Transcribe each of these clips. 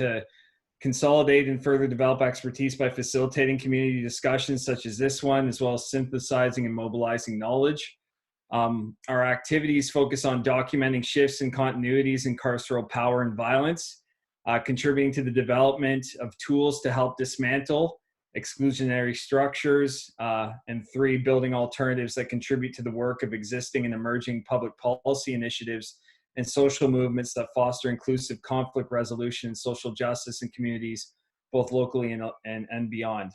to consolidate and further develop expertise by facilitating community discussions such as this one, as well as synthesizing and mobilizing knowledge. Our activities focus on documenting shifts and continuities in carceral power and violence, contributing to the development of tools to help dismantle exclusionary structures, and 3, building alternatives that contribute to the work of existing and emerging public policy initiatives and social movements that foster inclusive conflict resolution and social justice in communities, both locally and beyond.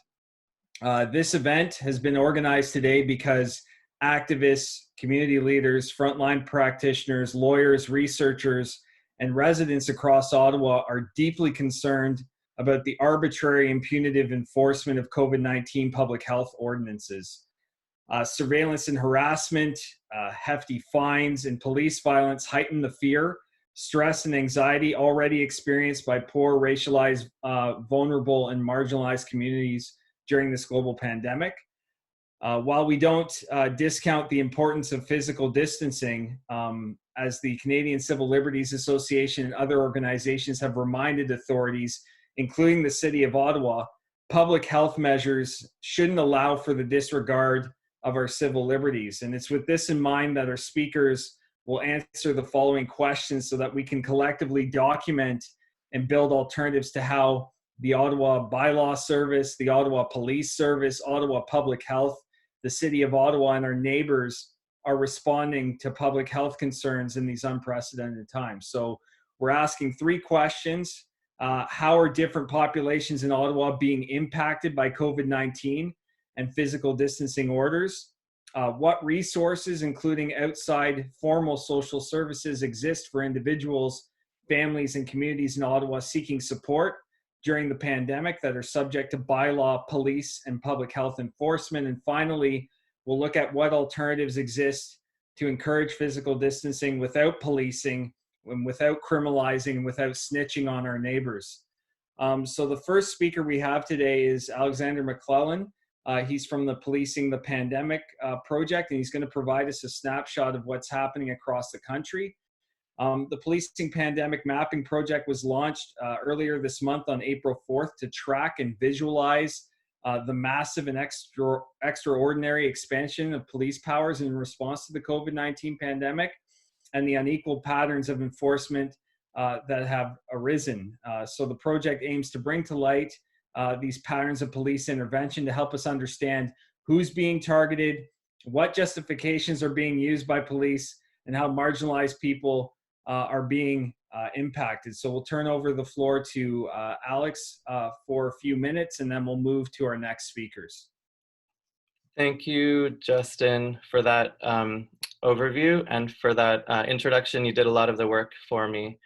This event has been organized today because activists, community leaders, frontline practitioners, lawyers, researchers, and residents across Ottawa are deeply concerned about the arbitrary and punitive enforcement of COVID-19 public health ordinances. Surveillance and harassment, hefty fines, and police violence heighten the fear, stress, and anxiety already experienced by poor, racialized, vulnerable, and marginalized communities during this global pandemic. While we don't discount the importance of physical distancing, as the Canadian Civil Liberties Association and other organizations have reminded authorities, including the City of Ottawa, public health measures shouldn't allow for the disregard of our civil liberties. And it's with this in mind that our speakers will answer the following questions so that we can collectively document and build alternatives to how the Ottawa Bylaw Service, the Ottawa Police Service, Ottawa Public Health, the City of Ottawa, and our neighbors are responding to public health concerns in these unprecedented times. So we're asking 3 questions. How are different populations in Ottawa being impacted by COVID-19 and physical distancing orders? What resources, including outside formal social services, exist for individuals, families, and communities in Ottawa seeking support during the pandemic that are subject to bylaw, police, and public health enforcement? And finally, we'll look at what alternatives exist to encourage physical distancing without policing, and without criminalizing, and without snitching on our neighbors. So the first speaker we have today is Alexander McClellan. He's from the Policing the Pandemic project, and he's going to provide us a snapshot of what's happening across the country. The Policing Pandemic Mapping Project was launched earlier this month on April 4th to track and visualize the massive and extraordinary expansion of police powers in response to the COVID-19 pandemic and the unequal patterns of enforcement that have arisen. So the project aims to bring to light these patterns of police intervention to help us understand who's being targeted, what justifications are being used by police, and how marginalized people are being impacted. So we'll turn over the floor to Alex for a few minutes, and then we'll move to our next speakers. Thank you, Justin, for that overview and for that introduction. You did a lot of the work for me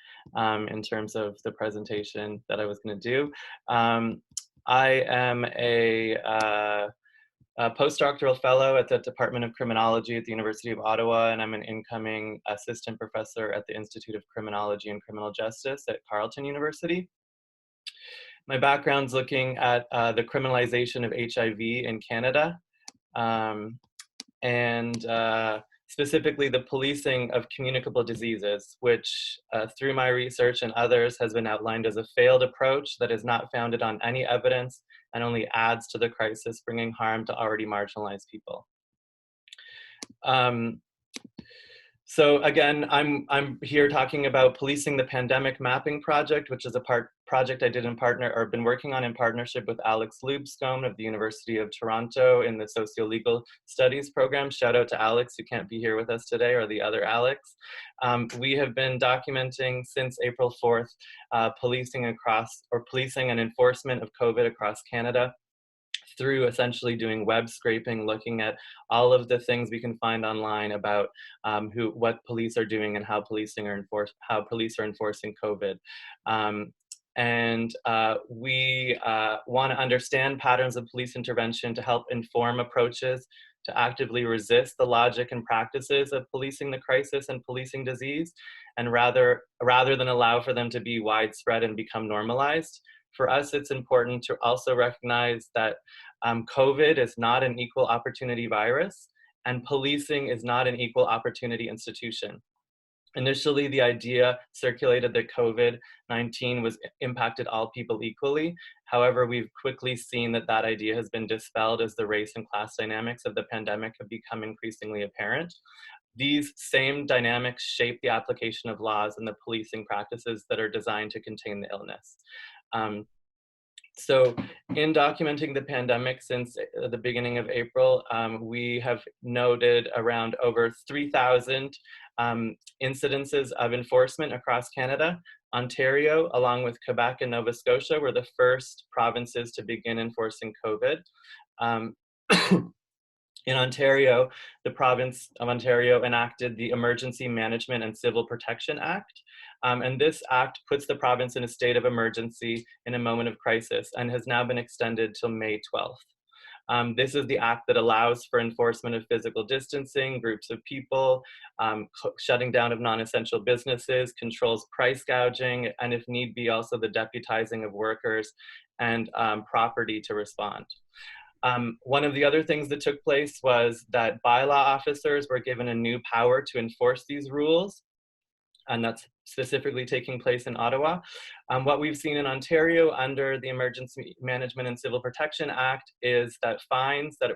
in terms of the presentation that I was going to do. I am a postdoctoral fellow at the Department of Criminology at the University of Ottawa, and I'm an incoming assistant professor at the Institute of Criminology and Criminal Justice at Carleton University. My background's looking at the criminalization of HIV in Canada, and specifically the policing of communicable diseases, which through my research and others has been outlined as a failed approach that is not founded on any evidence and only adds to the crisis, bringing harm to already marginalized people. So again, I'm here talking about Policing the Pandemic Mapping Project, which is a project I did in been working on in partnership with Alex Lubscombe of the University of Toronto in the Socio-Legal Studies program. Shout out to Alex, who can't be here with us today, or the other Alex. We have been documenting since April 4th, policing and enforcement of COVID across Canada, through essentially doing web scraping, looking at all of the things we can find online about what police are doing and how police are enforcing COVID. We want to understand patterns of police intervention to help inform approaches to actively resist the logic and practices of policing the crisis and policing disease, and rather than allow for them to be widespread and become normalized. For us, it's important to also recognize that COVID is not an equal opportunity virus, and policing is not an equal opportunity institution. Initially, the idea circulated that COVID-19 was impacted all people equally. However, we've quickly seen that that idea has been dispelled as the race and class dynamics of the pandemic have become increasingly apparent. These same dynamics shape the application of laws and the policing practices that are designed to contain the illness. Um, so in documenting the pandemic since the beginning of April, we have noted around over 3,000 incidences of enforcement across Canada. Ontario, along with Quebec and Nova Scotia, were the first provinces to begin enforcing COVID. Um, In Ontario, the province of Ontario enacted the Emergency Management and Civil Protection Act. And this act puts the province in a state of emergency in a moment of crisis and has now been extended till May 12th. This is the act that allows for enforcement of physical distancing, groups of people, shutting down of non-essential businesses, controls price gouging, and if need be, also the deputizing of workers and property to respond. One of the other things that took place was that bylaw officers were given a new power to enforce these rules, and that's specifically taking place in Ottawa. What we've seen in Ontario under the Emergency Management and Civil Protection Act is that fines that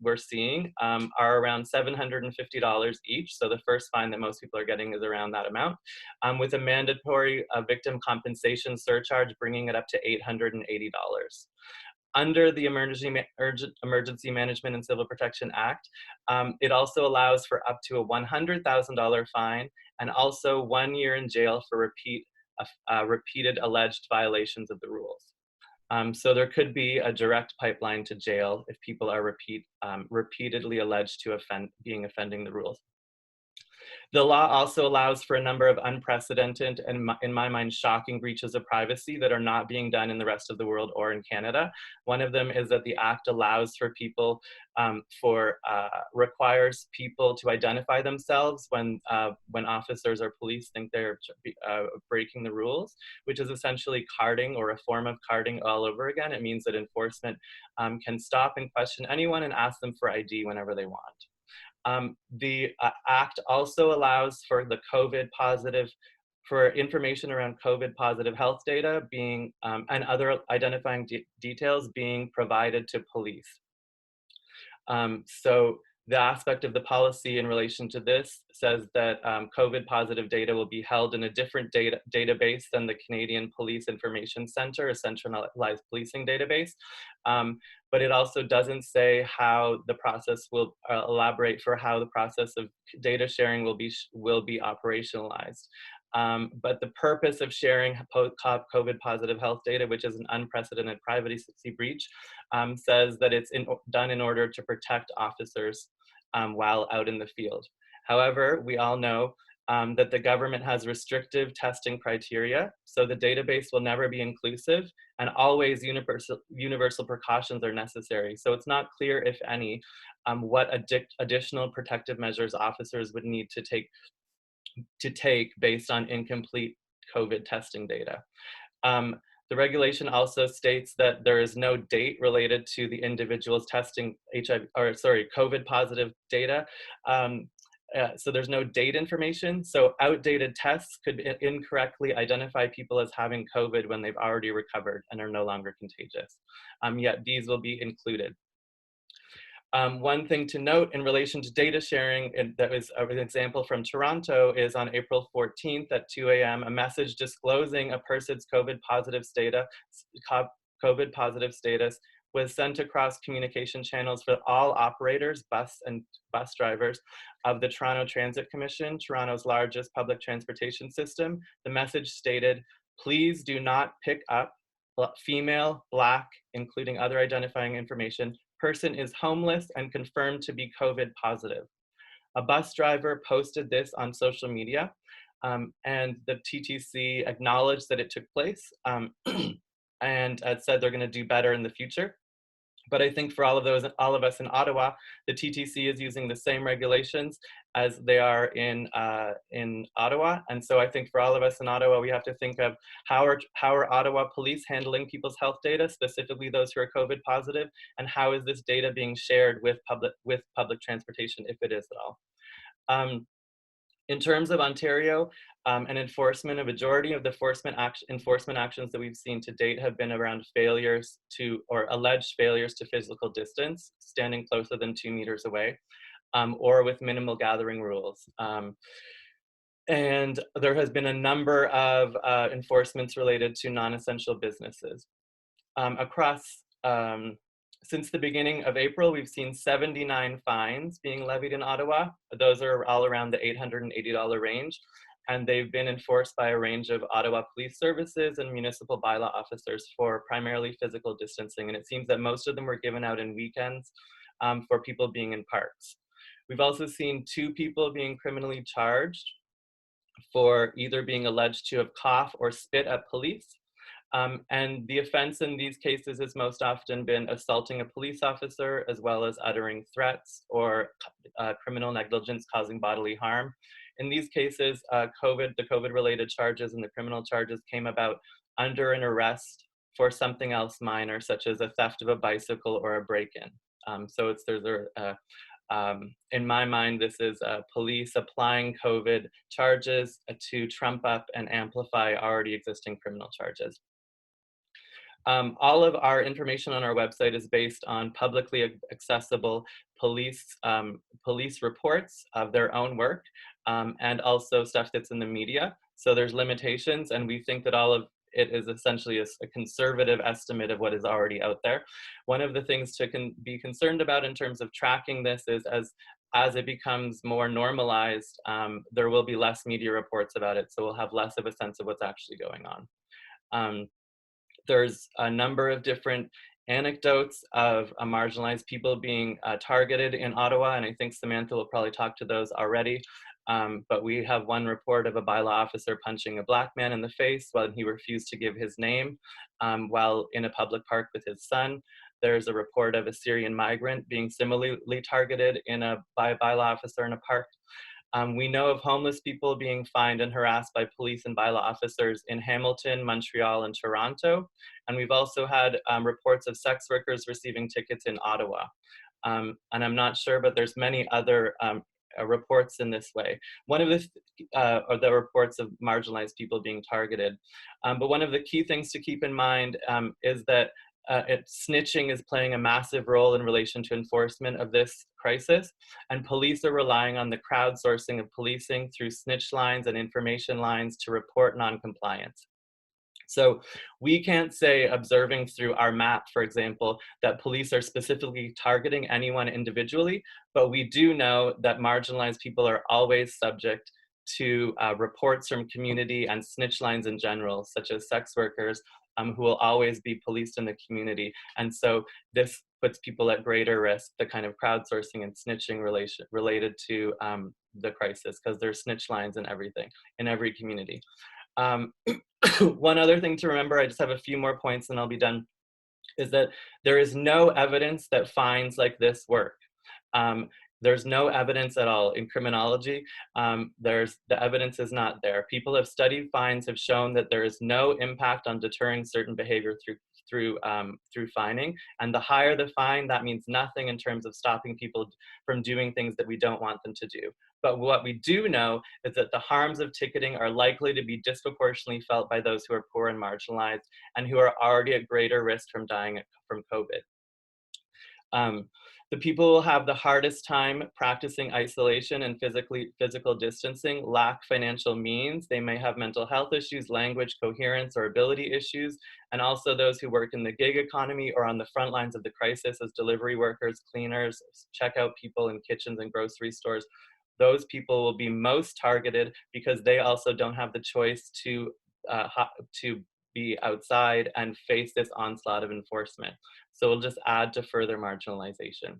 we're seeing are around $750 each. So the first fine that most people are getting is around that amount, with a mandatory victim compensation surcharge bringing it up to $880. Under the Emergency Management and Civil Protection Act, it also allows for up to a $100,000 fine and also 1 year in jail for repeated alleged violations of the rules. So there could be a direct pipeline to jail if people are repeatedly alleged to offending the rules. The law also allows for a number of unprecedented and, in my mind, shocking breaches of privacy that are not being done in the rest of the world or in Canada. One of them is that the act allows for people, requires people to identify themselves when officers or police think they're breaking the rules, which is essentially carding or a form of carding all over again. It means that enforcement can stop and question anyone and ask them for ID whenever they want. The act also allows for the for information around COVID positive health data being, and other identifying details being provided to police. So the aspect of the policy in relation to this says that COVID positive data will be held in a different database than the Canadian Police Information Center, a centralized policing database. But it also doesn't say how the process will elaborate for how the process of data sharing will be operationalized. But the purpose of sharing COVID positive health data, which is an unprecedented privacy breach, says that it's done in order to protect officers while out in the field. However, we all know that the government has restrictive testing criteria, so the database will never be inclusive, and always universal precautions are necessary. So it's not clear, if any, what additional protective measures officers would need to take based on incomplete COVID testing data. The regulation also states that there is no date related to the individual's testing COVID positive data. So there's no date information. So outdated tests could incorrectly identify people as having COVID when they've already recovered and are no longer contagious. Yet these will be included. One thing to note in relation to data sharing, and that was an example from Toronto, is on April 14th at 2 a.m., a message disclosing a person's COVID positive status was sent across communication channels for all operators, bus drivers of the Toronto Transit Commission, Toronto's largest public transportation system. The message stated, "Please do not pick up female, Black, including other identifying information. Person is homeless and confirmed to be COVID positive." A bus driver posted this on social media, and the TTC acknowledged that it took place and said they're going to do better in the future. But I think for all of us in Ottawa, the TTC is using the same regulations as they are in Ottawa. And so I think for all of us in Ottawa, we have to think of how are Ottawa police handling people's health data, specifically those who are COVID positive, and how is this data being shared with public transportation, if it is at all. In terms of Ontario and enforcement, a majority of the enforcement actions that we've seen to date have been around failures to, or alleged failures to physical distance, standing closer than 2 meters away, or with minimal gathering rules. And there has been a number of enforcements related to non-essential businesses. Across, since the beginning of April, we've seen 79 fines being levied in Ottawa. Those are all around the $880 range, and they've been enforced by a range of Ottawa police services and municipal bylaw officers for primarily physical distancing. And it seems that most of them were given out in weekends for people being in parks. We've also seen 2 people being criminally charged for either being alleged to have coughed or spit at police. And the offense in these cases has most often been assaulting a police officer, as well as uttering threats or criminal negligence causing bodily harm. In these cases, the COVID-related charges and the criminal charges came about under an arrest for something else minor, such as a theft of a bicycle or a break-in. In my mind, this is police applying COVID charges to trump up and amplify already existing criminal charges. All of our information on our website is based on publicly accessible police reports of their own work, and also stuff that's in the media. So there's limitations, and we think that all of it is essentially a conservative estimate of what is already out there. One of the things to be concerned about in terms of tracking this is as it becomes more normalized, there will be less media reports about it, so we'll have less of a sense of what's actually going on. There's a number of different anecdotes of marginalized people being targeted in Ottawa, and I think Samantha will probably talk to those already. But we have one report of a bylaw officer punching a Black man in the face when he refused to give his name while in a public park with his son. There's a report of a Syrian migrant being similarly targeted by a bylaw officer in a park. We know of homeless people being fined and harassed by police and bylaw officers in Hamilton, Montreal, and Toronto. And we've also had reports of sex workers receiving tickets in Ottawa. And I'm not sure, but there's many other reports in this way. One of the reports of marginalized people being targeted. But one of the key things to keep in mind is that snitching is playing a massive role in relation to enforcement of this crisis, and police are relying on the crowdsourcing of policing through snitch lines and information lines to report non-compliance. So we can't say, observing through our map, for example, that police are specifically targeting anyone individually, but we do know that marginalized people are always subject to reports from community and snitch lines in general, such as sex workers, who will always be policed in the community. And so this puts people at greater risk, the kind of crowdsourcing and snitching related to the crisis, because there's snitch lines and everything in every community. One other thing to remember, I just have a few more points and I'll be done, is that there is no evidence that fines like this work. There's no evidence at all in criminology. The evidence is not there. People have studied fines, have shown that there is no impact on deterring certain behavior through fining. And the higher the fine, that means nothing in terms of stopping people from doing things that we don't want them to do. But what we do know is that the harms of ticketing are likely to be disproportionately felt by those who are poor and marginalized and who are already at greater risk from dying from COVID. The people who will have the hardest time practicing isolation and physical distancing lack financial means. They may have mental health issues, language coherence, or ability issues. And also those who work in the gig economy or on the front lines of the crisis as delivery workers, cleaners, checkout people in kitchens and grocery stores. Those people will be most targeted because they also don't have the choice to be outside and face this onslaught of enforcement. So we'll just add to further marginalization.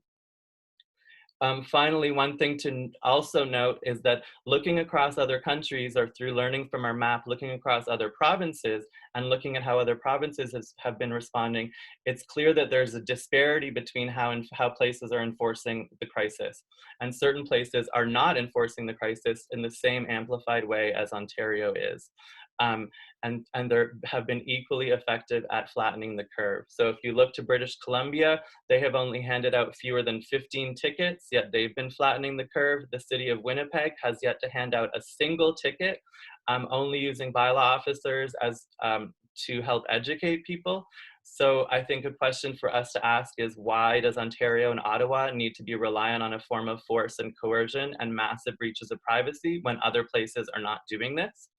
Finally, one thing to also note is that looking across other countries, or through learning from our map, looking across other provinces and looking at how other provinces have been responding, it's clear that there's a disparity between how places are enforcing the crisis. And certain places are not enforcing the crisis in the same amplified way as Ontario is. and they have been equally effective at flattening the curve. So if you look to British Columbia, they have only handed out fewer than 15 tickets, yet they've been flattening the curve. The city of Winnipeg has yet to hand out a single ticket, only using bylaw officers as to help educate people. So I think a question for us to ask is, why does Ontario and Ottawa need to be reliant on a form of force and coercion and massive breaches of privacy when other places are not doing this?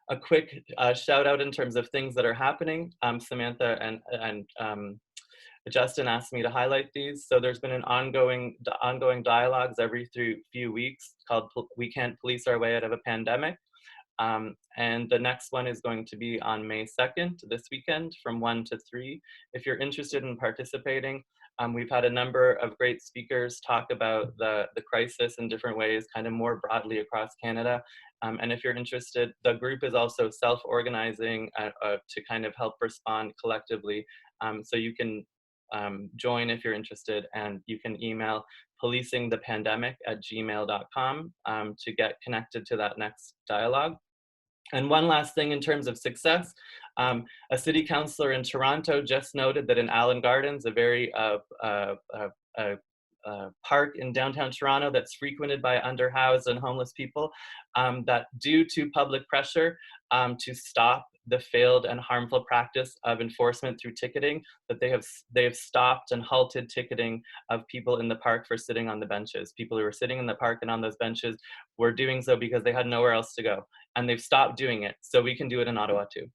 A quick shout out in terms of things that are happening. Samantha and Justin asked me to highlight these. So there's been an ongoing dialogues every few weeks called We Can't Police Our Way Out of a Pandemic. And the next one is going to be on May 2nd, this weekend, from 1 to 3. If you're interested in participating, we've had a number of great speakers talk about the crisis in different ways, kind of more broadly across Canada. And if you're interested, the group is also self-organizing to kind of help respond collectively. So you can join if you're interested, and you can email policingthepandemic@gmail.com to get connected to that next dialogue. And one last thing in terms of success, a city councillor in Toronto just noted that in Allen Gardens, a very park in downtown Toronto that's frequented by underhoused and homeless people, that due to public pressure to stop the failed and harmful practice of enforcement through ticketing, that they have stopped and halted ticketing of people in the park for sitting on the benches. People who were sitting in the park and on those benches were doing so because they had nowhere else to go, and they've stopped doing it. So we can do it in Ottawa too.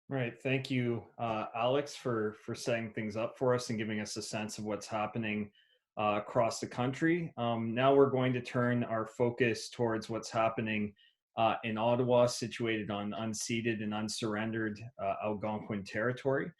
Right. Thank you, Alex, for setting things up for us and giving us a sense of what's happening across the country. Now we're going to turn our focus towards what's happening in Ottawa, situated on unceded and unsurrendered Algonquin territory.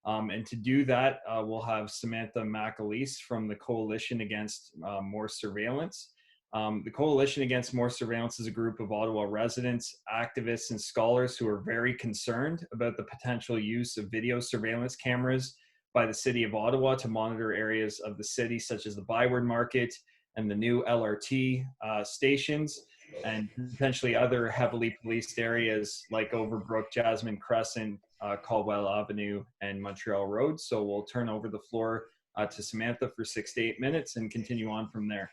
And to do that, we'll have Samantha McAleese from the Coalition Against More Surveillance. The Coalition Against More Surveillance is a group of Ottawa residents, activists, and scholars who are very concerned about the potential use of video surveillance cameras by the City of Ottawa to monitor areas of the city, such as the Byward Market and the new LRT stations, and potentially other heavily policed areas like Overbrook, Jasmine Crescent, Caldwell Avenue, and Montreal Road. So we'll turn over the floor to Samantha for 6 to 8 minutes and continue on from there.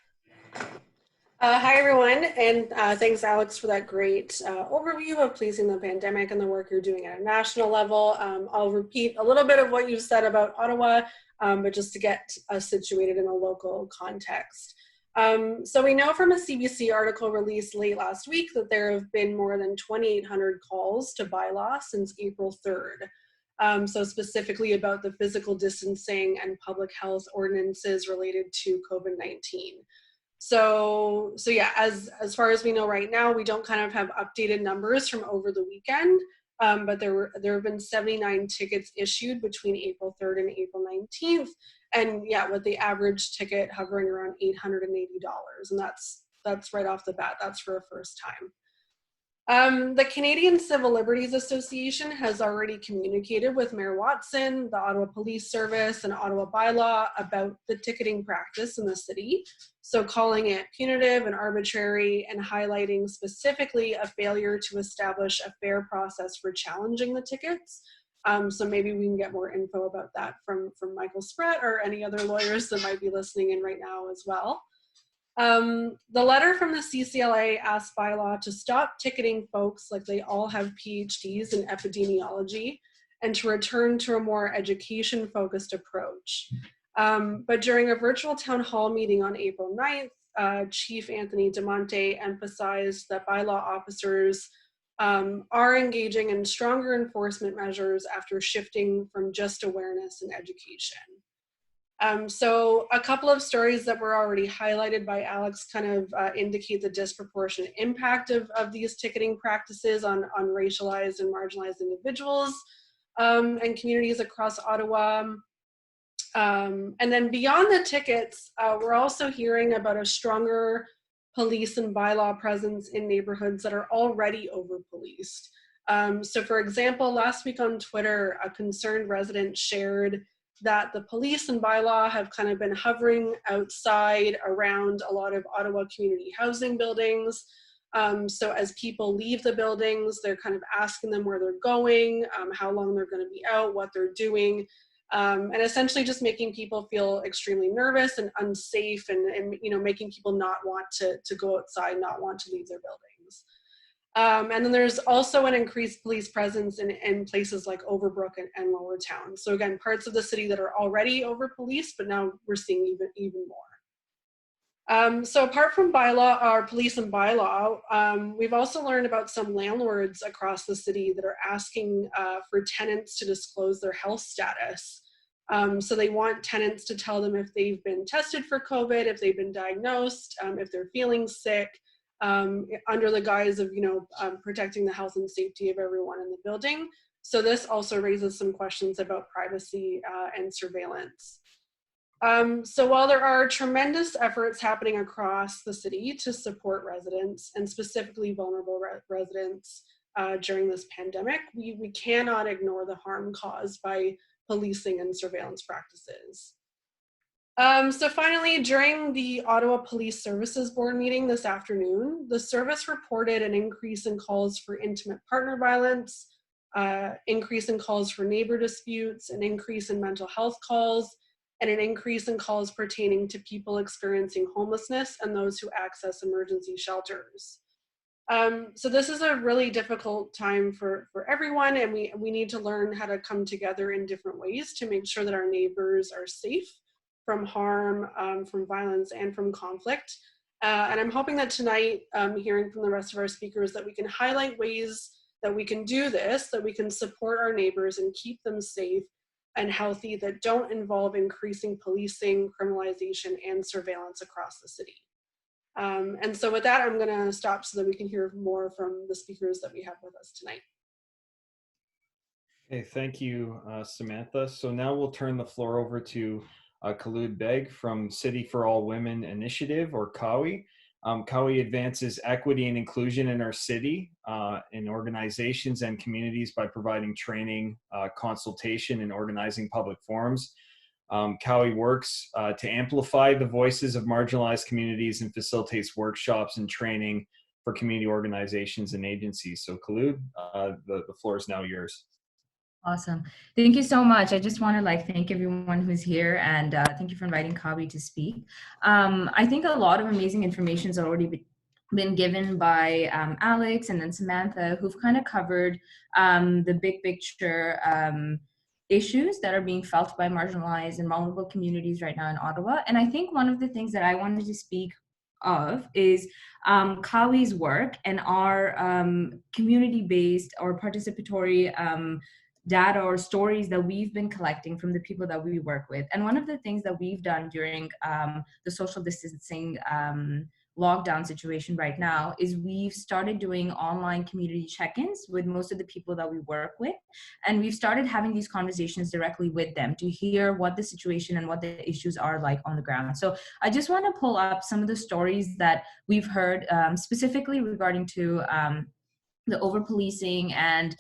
Hi, everyone, and thanks, Alex, for that great overview of policing the pandemic and the work you're doing at a national level. I'll repeat a little bit of what you said about Ottawa, but just to get us situated in a local context. So we know from a CBC article released late last week that there have been more than 2,800 calls to bylaw since April 3rd. So specifically about the physical distancing and public health ordinances related to COVID-19. So yeah, as far as we know right now, we don't kind of have updated numbers from over the weekend, but there have been 79 tickets issued between April 3rd and April 19th. And yeah, with the average ticket hovering around $880. And that's right off the bat, that's for a first time. The Canadian Civil Liberties Association has already communicated with Mayor Watson, the Ottawa Police Service, and Ottawa Bylaw about the ticketing practice in the city. So calling it punitive and arbitrary, and highlighting specifically a failure to establish a fair process for challenging the tickets. So maybe we can get more info about that from Michael Spratt or any other lawyers that might be listening in right now as well. The letter from the CCLA asked Bylaw to stop ticketing folks like they all have PhDs in epidemiology and to return to a more education-focused approach. But during a virtual town hall meeting on April 9th, Chief Anthony DeMonte emphasized that bylaw officers are engaging in stronger enforcement measures after shifting from just awareness and education. So a couple of stories that were already highlighted by Alex kind of indicate the disproportionate impact of these ticketing practices on racialized and marginalized individuals and communities across Ottawa. And then beyond the tickets, we're also hearing about a stronger police and bylaw presence in neighborhoods that are already over-policed. So for example, last week on Twitter, a concerned resident shared that the police and bylaw have kind of been hovering outside around a lot of Ottawa community housing buildings, So as people leave the buildings, they're kind of asking them where they're going, how long they're going to be out, what they're doing, and essentially just making people feel extremely nervous and unsafe, and you know, making people not want to go outside, not want to leave their buildings. And then there's also an increased police presence in places like Overbrook and Lower Town. So again, parts of the city that are already over policed, but now we're seeing even more. So apart from bylaw, our police and bylaw, we've also learned about some landlords across the city that are asking for tenants to disclose their health status. So they want tenants to tell them if they've been tested for COVID, if they've been diagnosed, if they're feeling sick, under the guise of, you know, protecting the health and safety of everyone in the building. So this also raises some questions about privacy and surveillance. So while there are tremendous efforts happening across the city to support residents, and specifically vulnerable residents during this pandemic, we cannot ignore the harm caused by policing and surveillance practices. So finally, during the Ottawa Police Services Board meeting this afternoon, the service reported an increase in calls for intimate partner violence, increase in calls for neighbor disputes, an increase in mental health calls, and an increase in calls pertaining to people experiencing homelessness and those who access emergency shelters. So this is a really difficult time for everyone, and we need to learn how to come together in different ways to make sure that our neighbors are safe from harm, from violence, and from conflict. And I'm hoping that tonight, hearing from the rest of our speakers, that we can highlight ways that we can do this, that we can support our neighbors and keep them safe and healthy, that don't involve increasing policing, criminalization, and surveillance across the city. And so with that, I'm going to stop so that we can hear more from the speakers that we have with us tonight. Okay, thank you, Samantha. So now we'll turn the floor over to Khulud Beg from City for All Women Initiative, or CAWI. CAWI advances equity and inclusion in our city, in organizations and communities by providing training, consultation, and organizing public forums. CAWI works to amplify the voices of marginalized communities and facilitates workshops and training for community organizations and agencies. So Khulud, the floor is now yours. Awesome. Thank you so much. I just want to thank everyone who's here, and thank you for inviting CAWI to speak. I think a lot of amazing information has already been given by Alex and then Samantha, who've kind of covered the big picture issues that are being felt by marginalized and vulnerable communities right now in Ottawa. And I think one of the things that I wanted to speak of is CAWI's work and our community-based or participatory data or stories that we've been collecting from the people that we work with. And one of the things that we've done during the social distancing lockdown situation right now is we've started doing online community check-ins with most of the people that we work with. And we've started having these conversations directly with them to hear what the situation and what the issues are like on the ground. So I just want to pull up some of the stories that we've heard specifically regarding to the over-policing and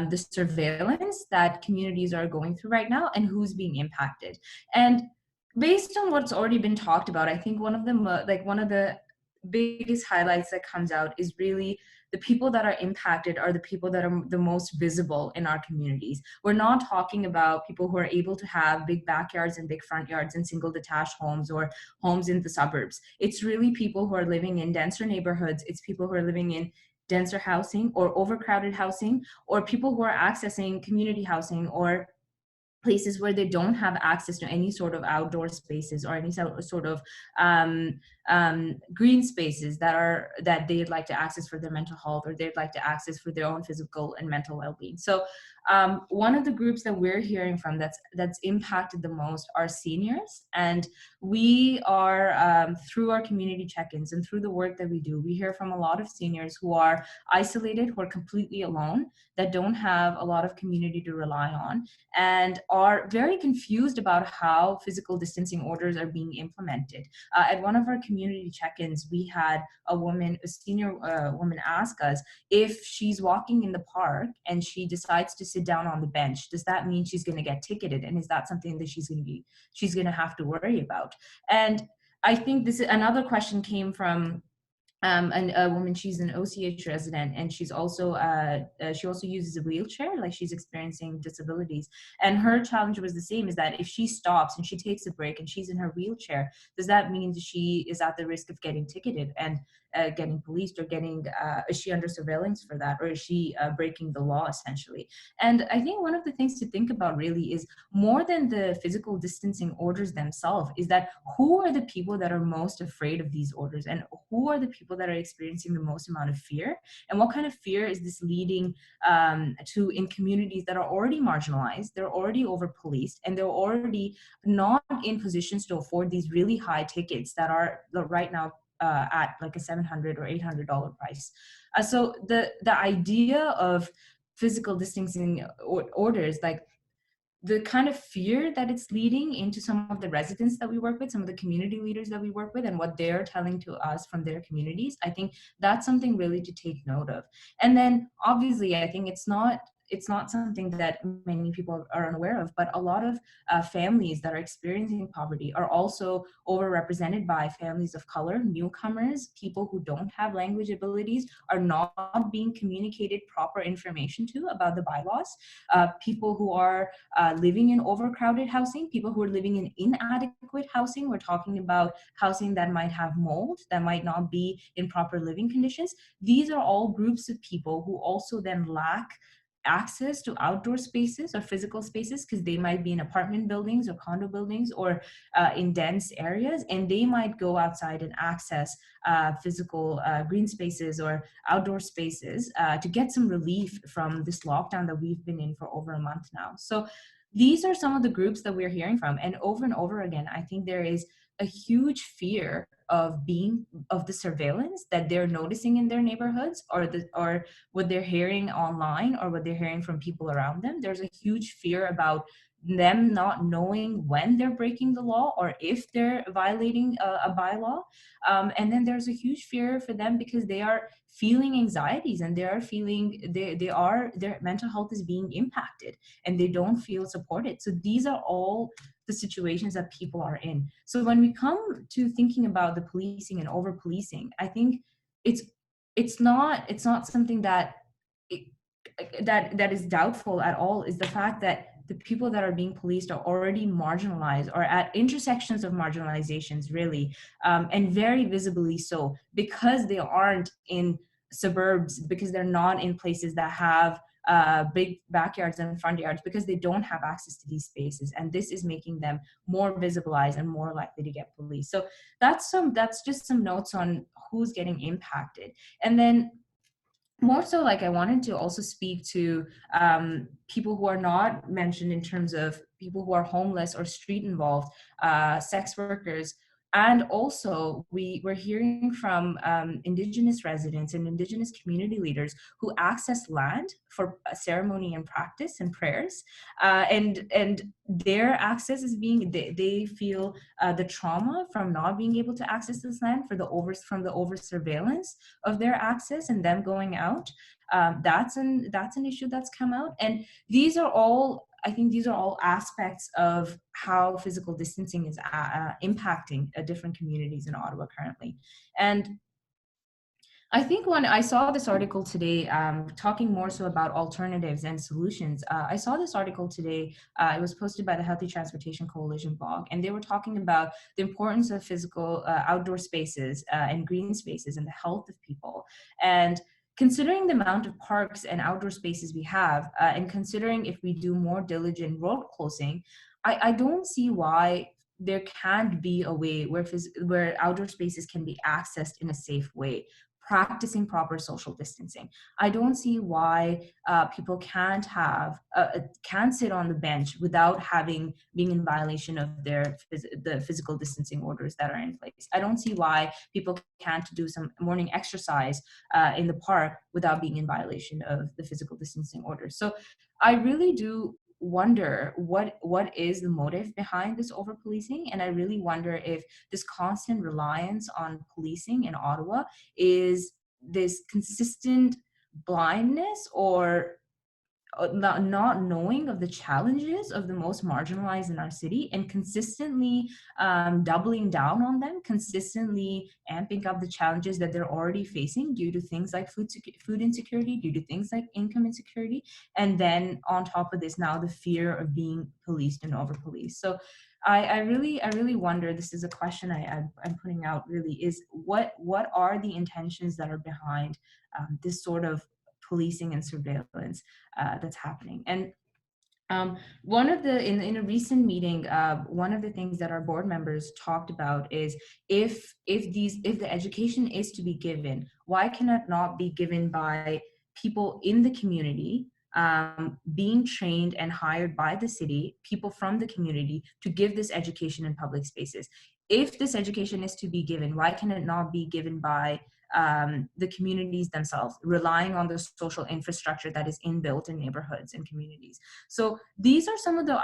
the surveillance that communities are going through right now and who's being impacted. And based on what's already been talked about, I think one of the biggest highlights that comes out is really the people that are impacted are the people that are the most visible in our communities. We're not talking about people who are able to have big backyards and big front yards and single detached homes or homes in the suburbs. It's really people who are living in denser neighborhoods. It's people who are living in denser housing or overcrowded housing, or people who are accessing community housing or places where they don't have access to any sort of outdoor spaces or any sort of green spaces that they'd like to access for their mental health, or they'd like to access for their own physical and mental well-being. So one of the groups that we're hearing from that's impacted the most are seniors. And we are, through our community check-ins and through the work that we do, we hear from a lot of seniors who are isolated, who are completely alone, that don't have a lot of community to rely on, and are very confused about how physical distancing orders are being implemented. At one of our community check-ins, we had a senior woman ask us if she's walking in the park and she decides to sit down on the bench, does that mean she's going to get ticketed? And is that something that she's going to have to worry about? And I think this is another question came from and a woman, she's an OCH resident, and she's also she also uses a wheelchair, like she's experiencing disabilities. And her challenge was the same, is that if she stops and she takes a break and she's in her wheelchair, does that mean that she is at the risk of getting ticketed and getting policed, or getting is she under surveillance for that, or is she breaking the law essentially? And I think one of the things to think about really is, more than the physical distancing orders themselves, is that who are the people that are most afraid of these orders, and who are the people that are experiencing the most amount of fear, and what kind of fear is this leading to in communities that are already marginalized, they're already over policed, and they're already not in positions to afford these really high tickets that are right now at like a $700 or $800 price. So the idea of physical distancing orders, like the kind of fear that it's leading into some of the residents that we work with, some of the community leaders that we work with, and what they're telling to us from their communities, I think that's something really to take note of. And then obviously, I think it's not something that many people are unaware of, but a lot of families that are experiencing poverty are also overrepresented by families of color, newcomers, people who don't have language abilities, are not being communicated proper information to about the bylaws, people who are living in overcrowded housing, people who are living in inadequate housing. We're talking about housing that might have mold, that might not be in proper living conditions. These are all groups of people who also then lack access to outdoor spaces or physical spaces, because they might be in apartment buildings or condo buildings, or in dense areas, and they might go outside and access physical green spaces or outdoor spaces to get some relief from this lockdown that we've been in for over a month now. So these are some of the groups that we're hearing from, and over again, I think there is a huge fear of the surveillance that they're noticing in their neighborhoods, or what they're hearing online, or what they're hearing from people around them. There's a huge fear about them not knowing when they're breaking the law, or if they're violating a bylaw. And then there's a huge fear for them because they are feeling anxieties, and they are feeling their mental health is being impacted, and they don't feel supported. So these are all the situations that people are in. So when we come to thinking about the policing and over policing, I think it's not something that is doubtful at all, is the fact that the people that are being policed are already marginalized, or at intersections of marginalizations, really, and very visibly so, because they aren't in suburbs, because they're not in places that have big backyards and front yards, because they don't have access to these spaces, and this is making them more visibilized and more likely to get policed. So that's just some notes on who's getting impacted. And then more so, like, I wanted to also speak to people who are not mentioned in terms of people who are homeless or street involved, sex workers. And also we're hearing from Indigenous residents and Indigenous community leaders who access land for ceremony and practice and prayers, and their access is being, they feel the trauma from not being able to access this land from the over surveillance of their access and them going out. That's an issue that's come out. And these are all, I think these are all aspects of how physical distancing is impacting different communities in Ottawa currently. And I think when I saw this article today, talking more so about alternatives and solutions, I saw this article today, it was posted by the Healthy Transportation Coalition blog, and they were talking about the importance of physical outdoor spaces and green spaces and the health of people. And considering the amount of parks and outdoor spaces we have, and considering if we do more diligent road closing, I don't see why there can't be a way where outdoor spaces can be accessed in a safe way, practicing proper social distancing. I don't see why people can't sit on the bench without being in violation of the physical distancing orders that are in place. I don't see why people can't do some morning exercise in the park without being in violation of the physical distancing orders. So I really do wonder what is the motive behind this over policing, and I really wonder if this constant reliance on policing in Ottawa is this consistent blindness or not knowing of the challenges of the most marginalized in our city, and consistently doubling down on them, consistently amping up the challenges that they're already facing due to things like food insecurity, due to things like income insecurity, and then on top of this, now the fear of being policed and over policed. So I really wonder, this is a question I'm putting out really, is what are the intentions that are behind this sort of policing and surveillance that's happening? And one of the, in a recent meeting, one of the things that our board members talked about is if the education is to be given, why can it not be given by people in the community, being trained and hired by the city, people from the community, to give this education in public spaces? If this education is to be given, why can it not be given by the communities themselves, relying on the social infrastructure that is inbuilt in neighborhoods and communities? So these are some of the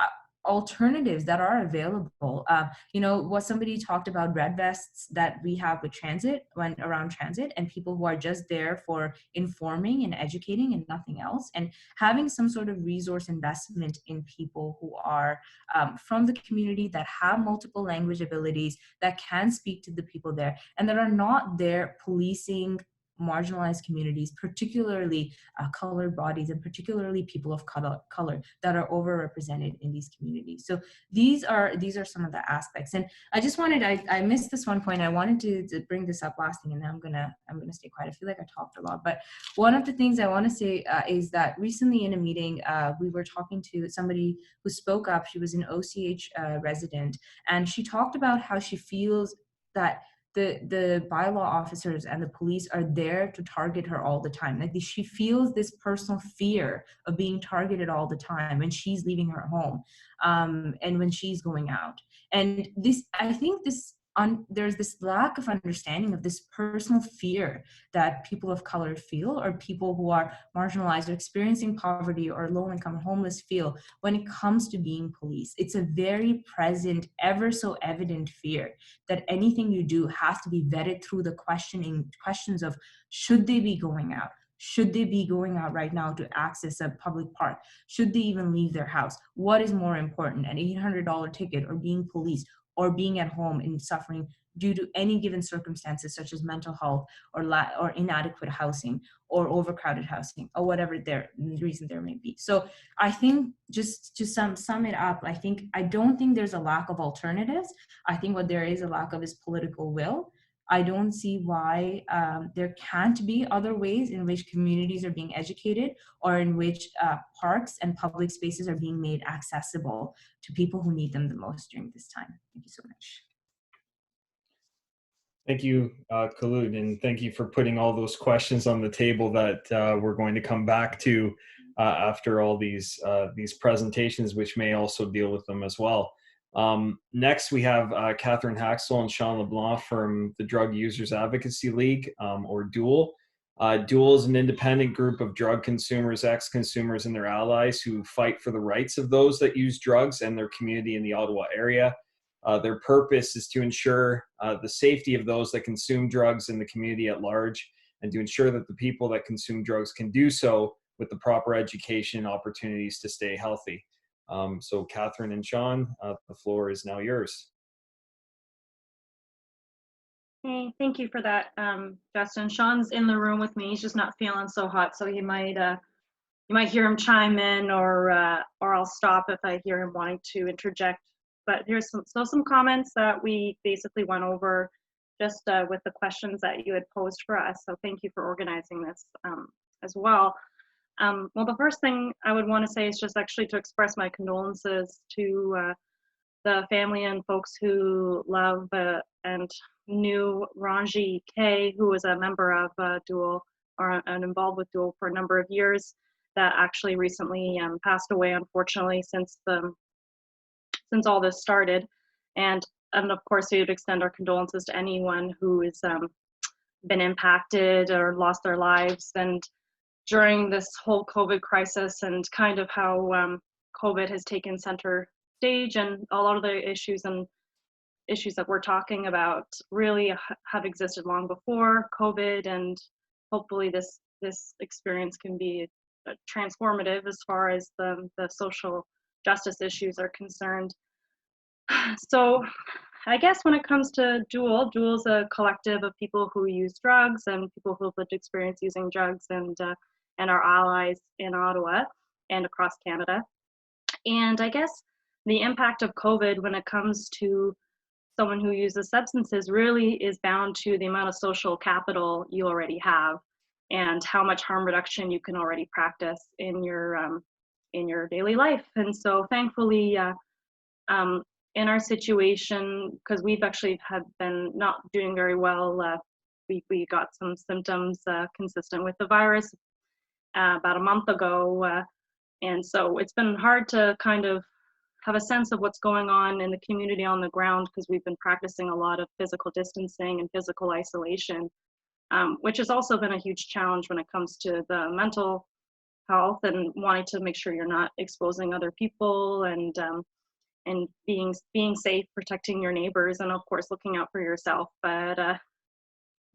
alternatives that are available. You know, what somebody talked about, red vests that we have with transit, when around transit, and people who are just there for informing and educating and nothing else, and having some sort of resource investment in people who are from the community, that have multiple language abilities, that can speak to the people there, and that are not there policing marginalized communities, particularly colored bodies, and particularly people of color that are overrepresented in these communities. So these are some of the aspects. And I just wanted, I missed this one point. I wanted to bring this up last thing, and then I'm gonna stay quiet. I feel like I talked a lot, but one of the things I want to say is that recently in a meeting, we were talking to somebody who spoke up. She was an OCH resident, and she talked about how she feels that the bylaw officers and the police are there to target her all the time. Like, she feels this personal fear of being targeted all the time when she's leaving her home, and when she's going out. And this, I think there's this lack of understanding of this personal fear that people of color feel, or people who are marginalized or experiencing poverty or low income homeless feel when it comes to being policed. It's a very present, ever so evident fear that anything you do has to be vetted through the questions of, should they be going out? Should they be going out right now to access a public park? Should they even leave their house? What is more important, an $800 ticket, or being policed, or being at home and suffering due to any given circumstances such as mental health, or inadequate housing, or overcrowded housing, or whatever reason there may be? So I think, just to sum it up, I don't think there's a lack of alternatives. I think what there is a lack of is political will. I don't see why there can't be other ways in which communities are being educated, or in which parks and public spaces are being made accessible to people who need them the most during this time. Thank you so much. Thank you, Khulud, and thank you for putting all those questions on the table that we're going to come back to after all these presentations, which may also deal with them as well. Next, we have Catherine Haxel and Sean LeBlanc from the Drug Users Advocacy League, or DUAL. DUAL is an independent group of drug consumers, ex-consumers, and their allies who fight for the rights of those that use drugs and their community in the Ottawa area. Their purpose is to ensure the safety of those that consume drugs in the community at large, and to ensure that the people that consume drugs can do so with the proper education and opportunities to stay healthy. So Catherine and Sean, the floor is now yours. Hey, thank you for that, Justin. Sean's in the room with me. He's just not feeling so hot, so you might hear him chime in, or I'll stop if I hear him wanting to interject. But here's some comments that we basically went over just with the questions that you had posed for us. So thank you for organizing this as well. Well, the first thing I would want to say is just actually to express my condolences to the family and folks who love and knew Ranji K, who was a member of DUAL, and involved with DUAL for a number of years, that actually recently passed away, unfortunately, since all this started. And of course, we would extend our condolences to anyone who has been impacted or lost their lives. And during this whole COVID crisis, and kind of how COVID has taken center stage, and a lot of the issues that we're talking about really have existed long before COVID, and hopefully this experience can be transformative as far as the social justice issues are concerned. So I guess when it comes to Dual's a collective of people who use drugs and people who have lived experience using drugs, and our allies in Ottawa and across Canada. And I guess the impact of COVID when it comes to someone who uses substances really is bound to the amount of social capital you already have and how much harm reduction you can already practice in your daily life. And so thankfully, in our situation, because we've actually been not doing very well, we got some symptoms consistent with the virus about a month ago. And so it's been hard to kind of have a sense of what's going on in the community on the ground, because we've been practicing a lot of physical distancing and physical isolation, which has also been a huge challenge when it comes to the mental health and wanting to make sure you're not exposing other people, and being safe, protecting your neighbors, and of course looking out for yourself. But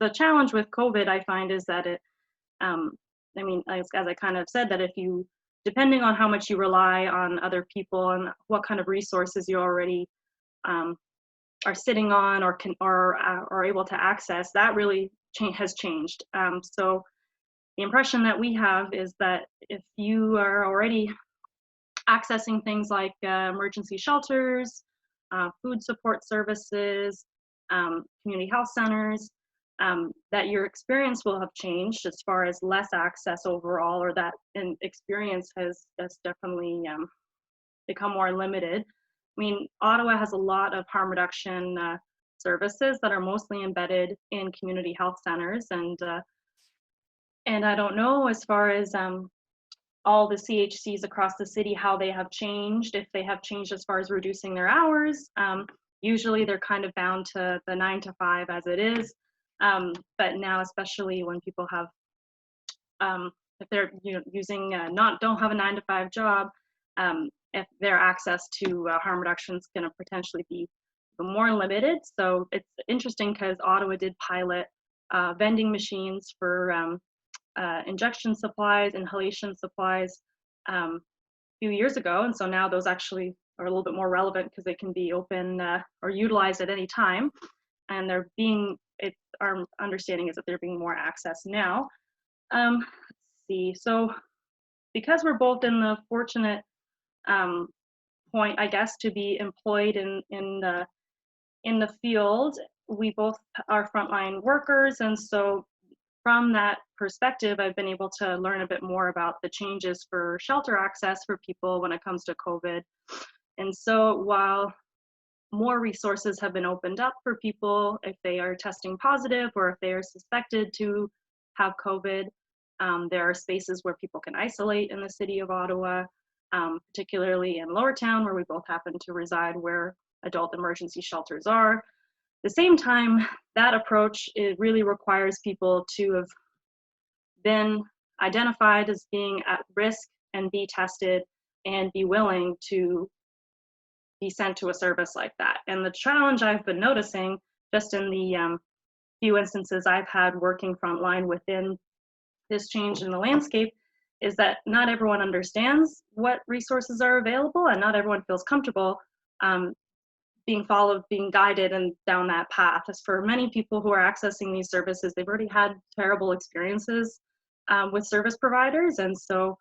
the challenge with COVID, I find, is that it, I mean, as I kind of said, that if you, depending on how much you rely on other people and what kind of resources you already are sitting on or are able to access, that really has changed. So the impression that we have is that if you are already accessing things like emergency shelters, food support services, community health centers, that your experience will have changed as far as less access overall, or that experience has definitely become more limited. I mean, Ottawa has a lot of harm reduction services that are mostly embedded in community health centers, and I don't know, as far as all the CHCs across the city, how they have changed, if they have changed as far as reducing their hours. Usually they're kind of bound to the 9 to 5 as it is. But now, especially when people have, if they're using, don't have a 9 to 5 job, if their access to harm reduction is going to potentially be more limited. So it's interesting because Ottawa did pilot vending machines for injection supplies, inhalation supplies a few years ago, and so now those actually are a little bit more relevant because they can be open or utilized at any time, and our understanding is that they're being more accessed now. Let's see, so because we're both in the fortunate point, I guess, to be employed in the field, we both are frontline workers, and so from that perspective, I've been able to learn a bit more about the changes for shelter access for people when it comes to COVID. And so while more resources have been opened up for people if they are testing positive or if they are suspected to have COVID, there are spaces where people can isolate in the city of Ottawa, particularly in Lower Town, where we both happen to reside, where adult emergency shelters are. At the same time, that approach, it really requires people to have been identified as being at risk and be tested and be willing to be sent to a service like that. And the challenge I've been noticing just in the few instances I've had working frontline within this change in the landscape is that not everyone understands what resources are available, and not everyone feels comfortable being followed, being guided and down that path. As for many people who are accessing these services, they've already had terrible experiences with service providers. And so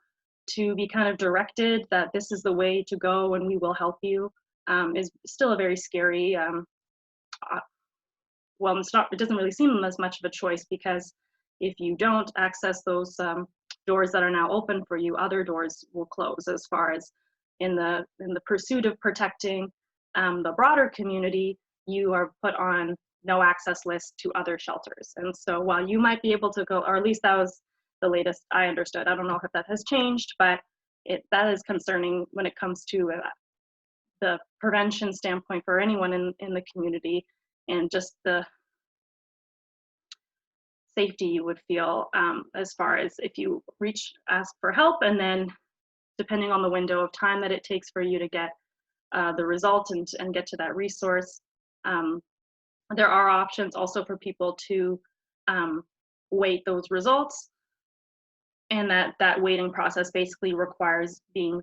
to be kind of directed that this is the way to go and we will help you is still a very scary, well, it doesn't really seem as much of a choice, because if you don't access those doors that are now open for you, other doors will close. As far as in the pursuit of protecting the broader community, you are put on no access list to other shelters. And so while you might be able to go, or at least that was the latest I understood, I don't know if that has changed, but that is concerning when it comes to the prevention standpoint for anyone in the community, and just the safety you would feel as far as if you ask for help, and then depending on the window of time that it takes for you to get the result and get to that resource. There are options also for people to wait those results and that waiting process basically requires being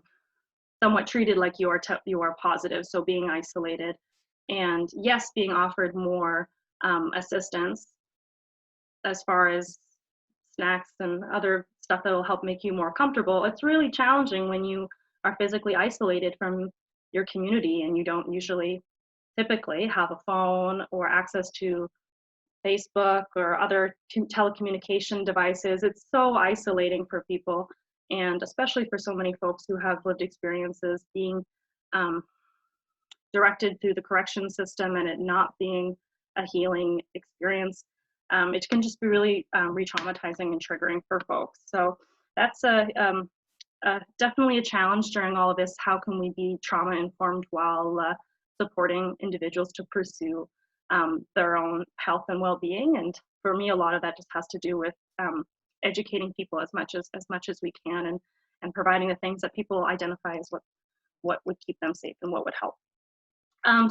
somewhat treated like you are positive, so being isolated, and yes, being offered more assistance as far as snacks and other stuff that will help make you more comfortable. It's really challenging when you are physically isolated from your community and you don't usually typically have a phone or access to Facebook or other telecommunication devices. It's so isolating for people, and especially for so many folks who have lived experiences being directed through the correction system and it not being a healing experience. It can just be really re-traumatizing and triggering for folks. So that's definitely a challenge during all of this. How can we be trauma informed while supporting individuals to pursue their own health and well-being? And for me, a lot of that just has to do with educating people as much as we can, and providing the things that people identify as what would keep them safe and what would help.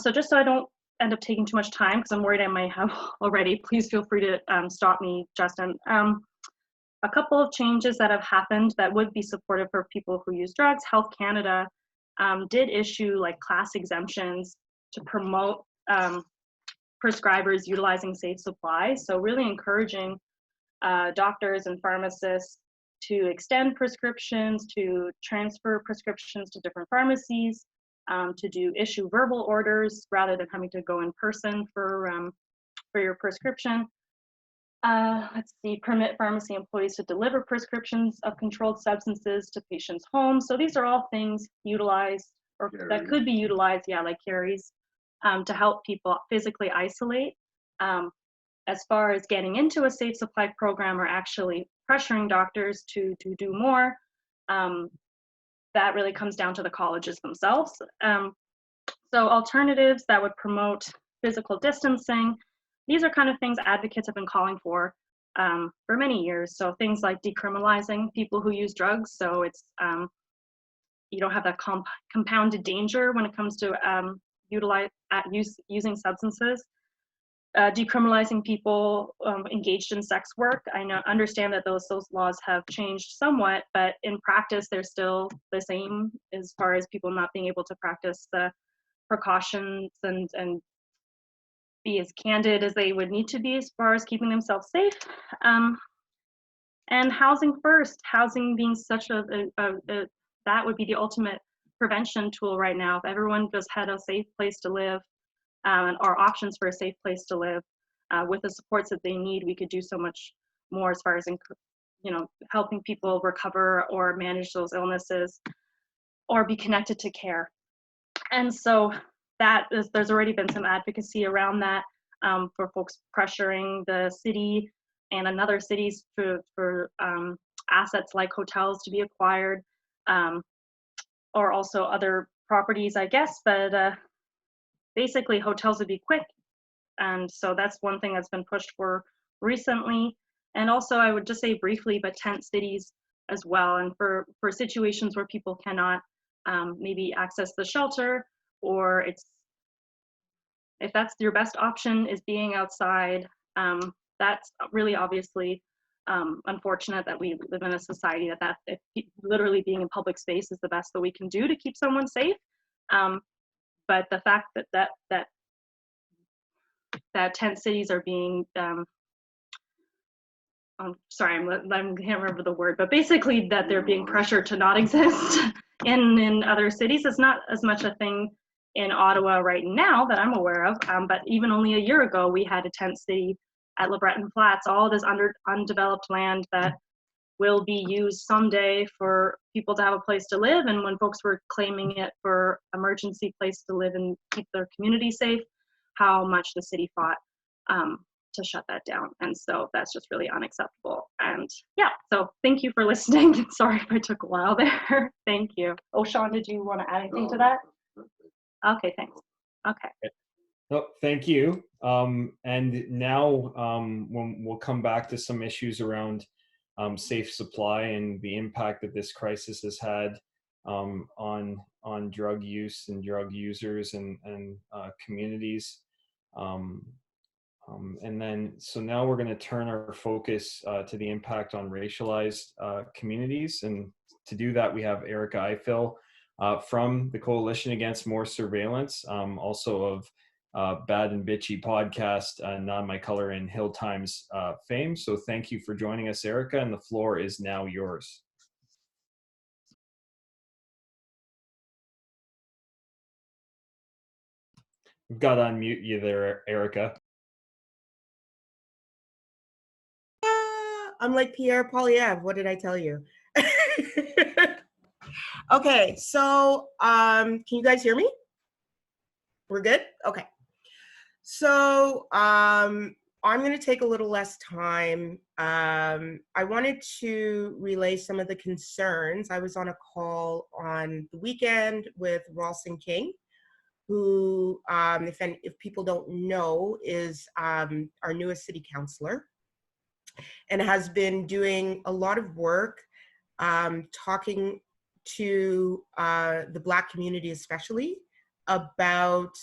So just so I don't end up taking too much time, because I'm worried I might have already, please feel free to stop me, Justin. A couple of changes that have happened that would be supportive for people who use drugs. Health Canada did issue like class exemptions to promote prescribers utilizing safe supply. So really encouraging doctors and pharmacists to extend prescriptions, to transfer prescriptions to different pharmacies, to issue verbal orders rather than having to go in person for your prescription. Let's see, permit pharmacy employees to deliver prescriptions of controlled substances to patients' homes. So these are all things utilized, or that could be utilized, yeah, like carries, to help people physically isolate. As far as getting into a safe supply program or actually pressuring doctors to do more, that really comes down to the colleges themselves. So alternatives that would promote physical distancing, these are kind of things advocates have been calling for many years. So things like decriminalizing people who use drugs. So it's, you don't have that compounded danger when it comes to using substances. Decriminalizing people engaged in sex work. I understand that those laws have changed somewhat, but in practice, they're still the same as far as people not being able to practice the precautions and be as candid as they would need to be as far as keeping themselves safe. And housing first, housing being such that would be the ultimate prevention tool right now. If everyone just had a safe place to live, or options for a safe place to live, with the supports that they need, we could do so much more as far as helping people recover or manage those illnesses or be connected to care. And so there's already been some advocacy around that for folks pressuring the city and another cities for assets like hotels to be acquired, or also other properties, I guess, but basically hotels would be quick. And so that's one thing that's been pushed for recently. And also I would just say briefly, but tent cities as well. And for situations where people cannot maybe access the shelter, or if that's your best option is being outside, that's really obviously unfortunate that we live in a society that literally being in public space is the best that we can do to keep someone safe. But the fact that tent cities are being, I'm sorry, I can't remember the word, but basically that they're being pressured to not exist in other cities. It's not as much a thing in Ottawa right now that I'm aware of, but even only a year ago, we had a tent city at LeBreton Flats, all this undeveloped land that will be used someday for people to have a place to live. And when folks were claiming it for emergency place to live and keep their community safe, how much the city fought to shut that down. And so that's just really unacceptable. And yeah, so thank you for listening. Sorry if I took a while there. Thank you. Oh, Sean, did you want to add anything to that? Okay, thanks. Okay. Oh, thank you. And now when we'll come back to some issues around safe supply and the impact that this crisis has had on drug use and drug users and communities. And then, so now we're going to turn our focus to the impact on racialized communities. And to do that, we have Erica Eifel from the Coalition Against More Surveillance, also of Bad and Bitchy podcast, Not My Color and Hill Times fame. So thank you for joining us, Erica, and the floor is now yours. We've got to unmute you there, Erica. I'm like Pierre Poilievre. What did I tell you? Okay, so can you guys hear me? We're good? Okay. So I'm going to take a little less time. I wanted to relay some of the concerns. I was on a call on the weekend with Ralston King, who, if people don't know, is our newest city councillor, and has been doing a lot of work talking to the Black community, especially about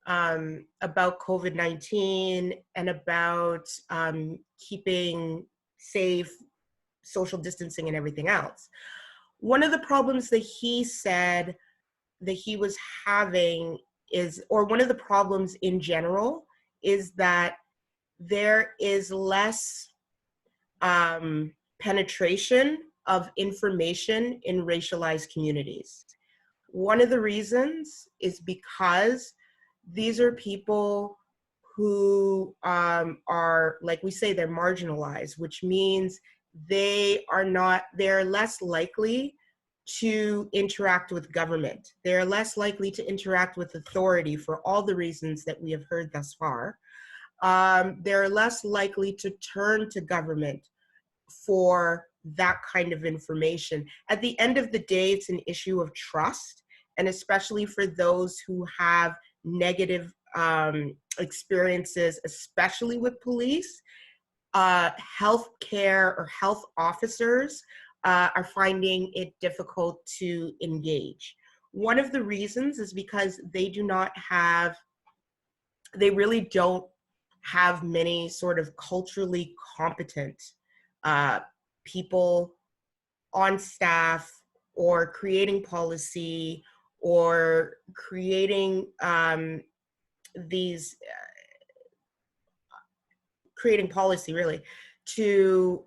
COVID-19 and about keeping safe, social distancing, and everything else. One of the problems that he said that he was having is, or one of the problems in general, is that there is less penetration of information in racialized communities. One of the reasons is because these are people who are, like we say, they're marginalized, which means they're less likely to interact with government. They're less likely to interact with authority for all the reasons that we have heard thus far. They're less likely to turn to government for that kind of information. At the end of the day, it's an issue of trust, and especially for those who have negative experiences, especially with police, healthcare or health officers are finding it difficult to engage. One of the reasons is because they really don't have many sort of culturally competent people on staff, or creating policy, or creating creating policy really to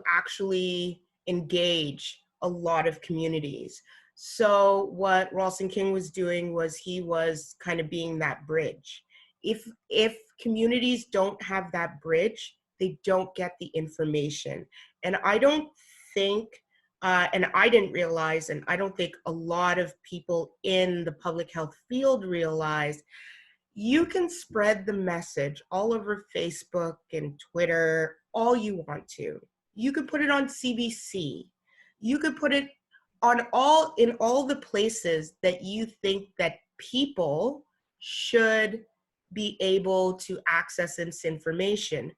actually engage a lot of communities. So what Ralston King was doing was he was kind of being that bridge. If communities don't have that bridge, they don't get the information. And I don't think, and I didn't realize, and I don't think a lot of people in the public health field realize, you can spread the message all over Facebook and Twitter all you want to. You could put it on CBC. You could put it on in all the places that you think that people should be able to access this information.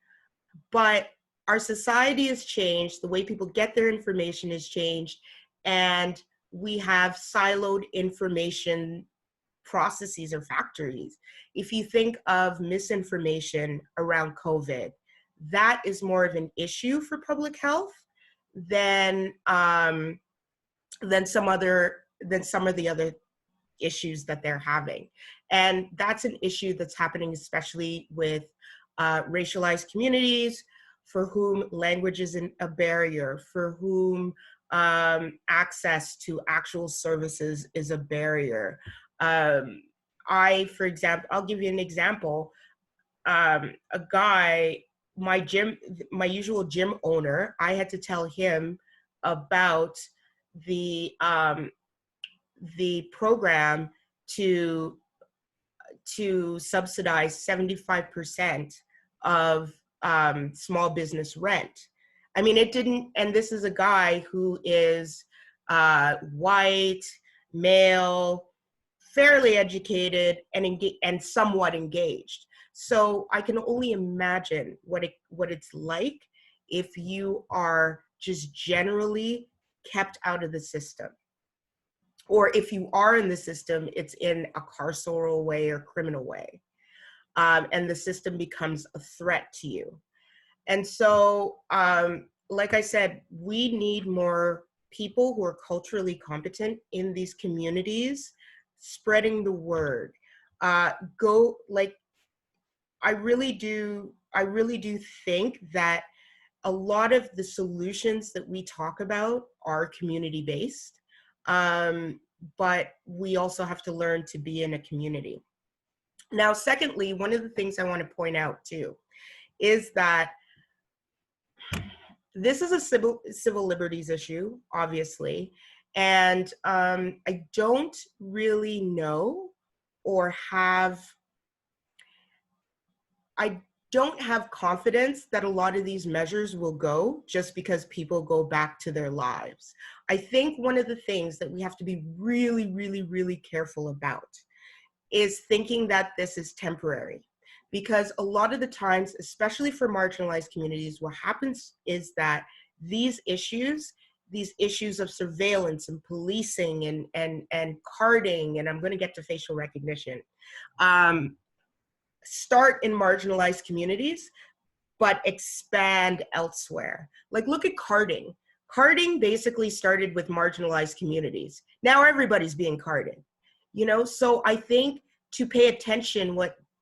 But our society has changed, the way people get their information has changed, and we have siloed information processes or factories. If you think of misinformation around COVID, that is more of an issue for public health than some of the other issues that they're having. And that's an issue that's happening especially with racialized communities, for whom language isn't a barrier, for whom access to actual services is a barrier. For example, I'll give you an example. A guy, my usual gym owner, I had to tell him about the program to subsidize 75% of small business rent. I mean, it didn't, and this is a guy who is white, male, fairly educated, and somewhat engaged. So I can only imagine what it's like if you are just generally kept out of the system. Or if you are in the system, it's in a carceral way or criminal way. and the system becomes a threat to you. And so, like I said, we need more people who are culturally competent in these communities, spreading the word. I really do think that a lot of the solutions that we talk about are community-based, but we also have to learn to be in a community. Now, secondly, one of the things I want to point out too is that this is a civil liberties issue, obviously, and I don't really know or I don't have confidence that a lot of these measures will go just because people go back to their lives. I think one of the things that we have to be really, really, really careful about is thinking that this is temporary. Because a lot of the times, especially for marginalized communities, what happens is that these issues of surveillance and policing and carding, and I'm going to get to facial recognition, start in marginalized communities, but expand elsewhere. Like, look at carding. Carding basically started with marginalized communities. Now everybody's being carded, you know? So I think to pay attention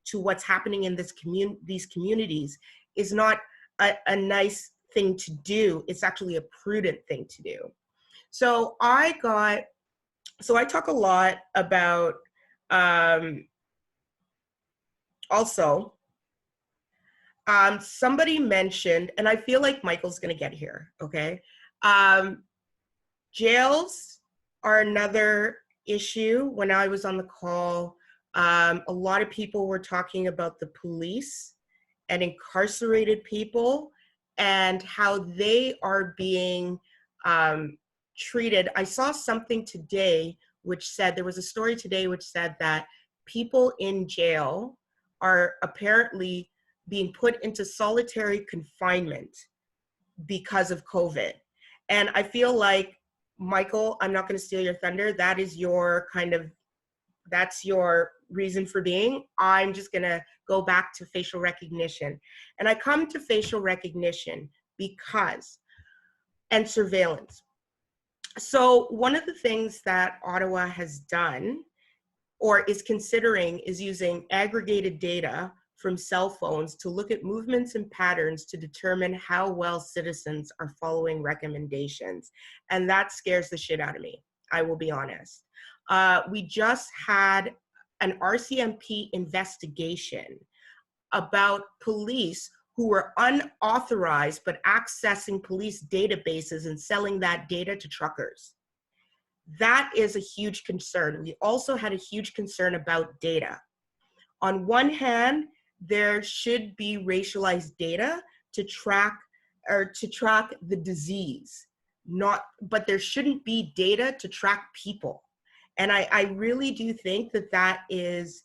to what's happening in these communities is not a nice thing to do. It's actually a prudent thing to do. So I talk a lot about, also, somebody mentioned, and I feel like Michael's gonna get here, okay? Jails are another issue. When I was on the call, a lot of people were talking about the police and incarcerated people and how they are being treated. I saw something today which said, there was a story today which said that people in jail are apparently being put into solitary confinement because of COVID. And I feel like, Michael, I'm not going to steal your thunder. That is your that's your reason for being. I'm just going to go back to facial recognition. And I come to facial recognition because, and surveillance. So one of the things that Ottawa has done or is considering is using aggregated data from cell phones to look at movements and patterns to determine how well citizens are following recommendations. And that scares the shit out of me, I will be honest. We just had an RCMP investigation about police who were unauthorized but accessing police databases and selling that data to truckers. That is a huge concern. We also had a huge concern about data. On one hand, there should be racialized data to track the disease, but there shouldn't be data to track people. And I really do think that is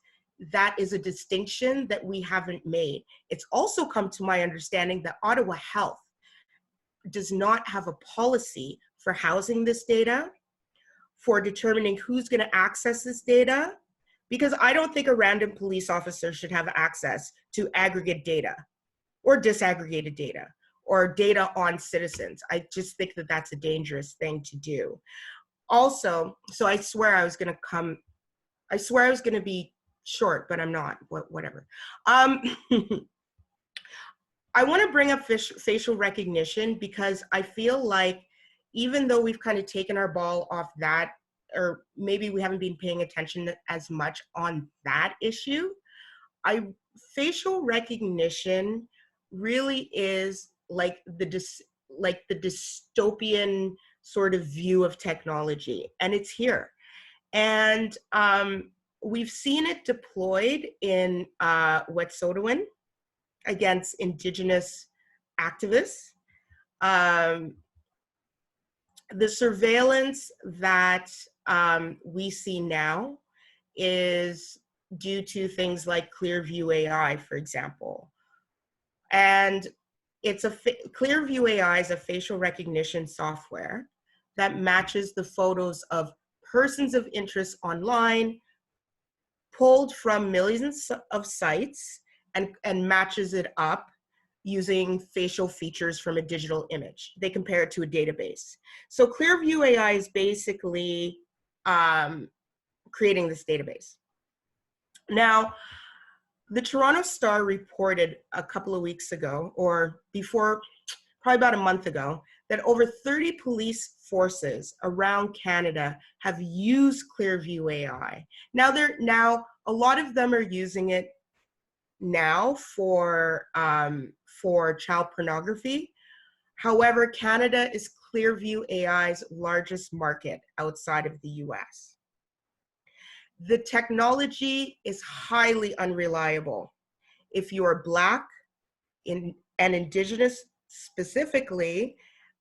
a distinction that we haven't made. It's also come to my understanding that Ottawa Health does not have a policy for housing this data, for determining who's going to access this data, because I don't think a random police officer should have access to aggregate data or disaggregated data or data on citizens. I just think that that's a dangerous thing to do. Also, so I swear I was going to be short, but I'm not, whatever. I want to bring up facial recognition because I feel like even though we've kind of taken our ball off that, or maybe we haven't been paying attention as much on that issue, facial recognition really is like the dystopian sort of view of technology, and it's here. And we've seen it deployed in Wet'suwet'en against Indigenous activists. The surveillance that we see now is due to things like Clearview AI, for example. And Clearview AI is a facial recognition software that matches the photos of persons of interest online pulled from millions of sites and matches it up using facial features from a digital image. They compare it to a database. So Clearview AI is basically creating this database. Now, the Toronto Star reported a couple of weeks ago, or before, probably about a month ago, that over 30 police forces around Canada have used Clearview AI. Now, a lot of them are using it now for child pornography. However, Canada is Clearview AI's largest market outside of the US. The technology is highly unreliable. If you are Black and Indigenous specifically,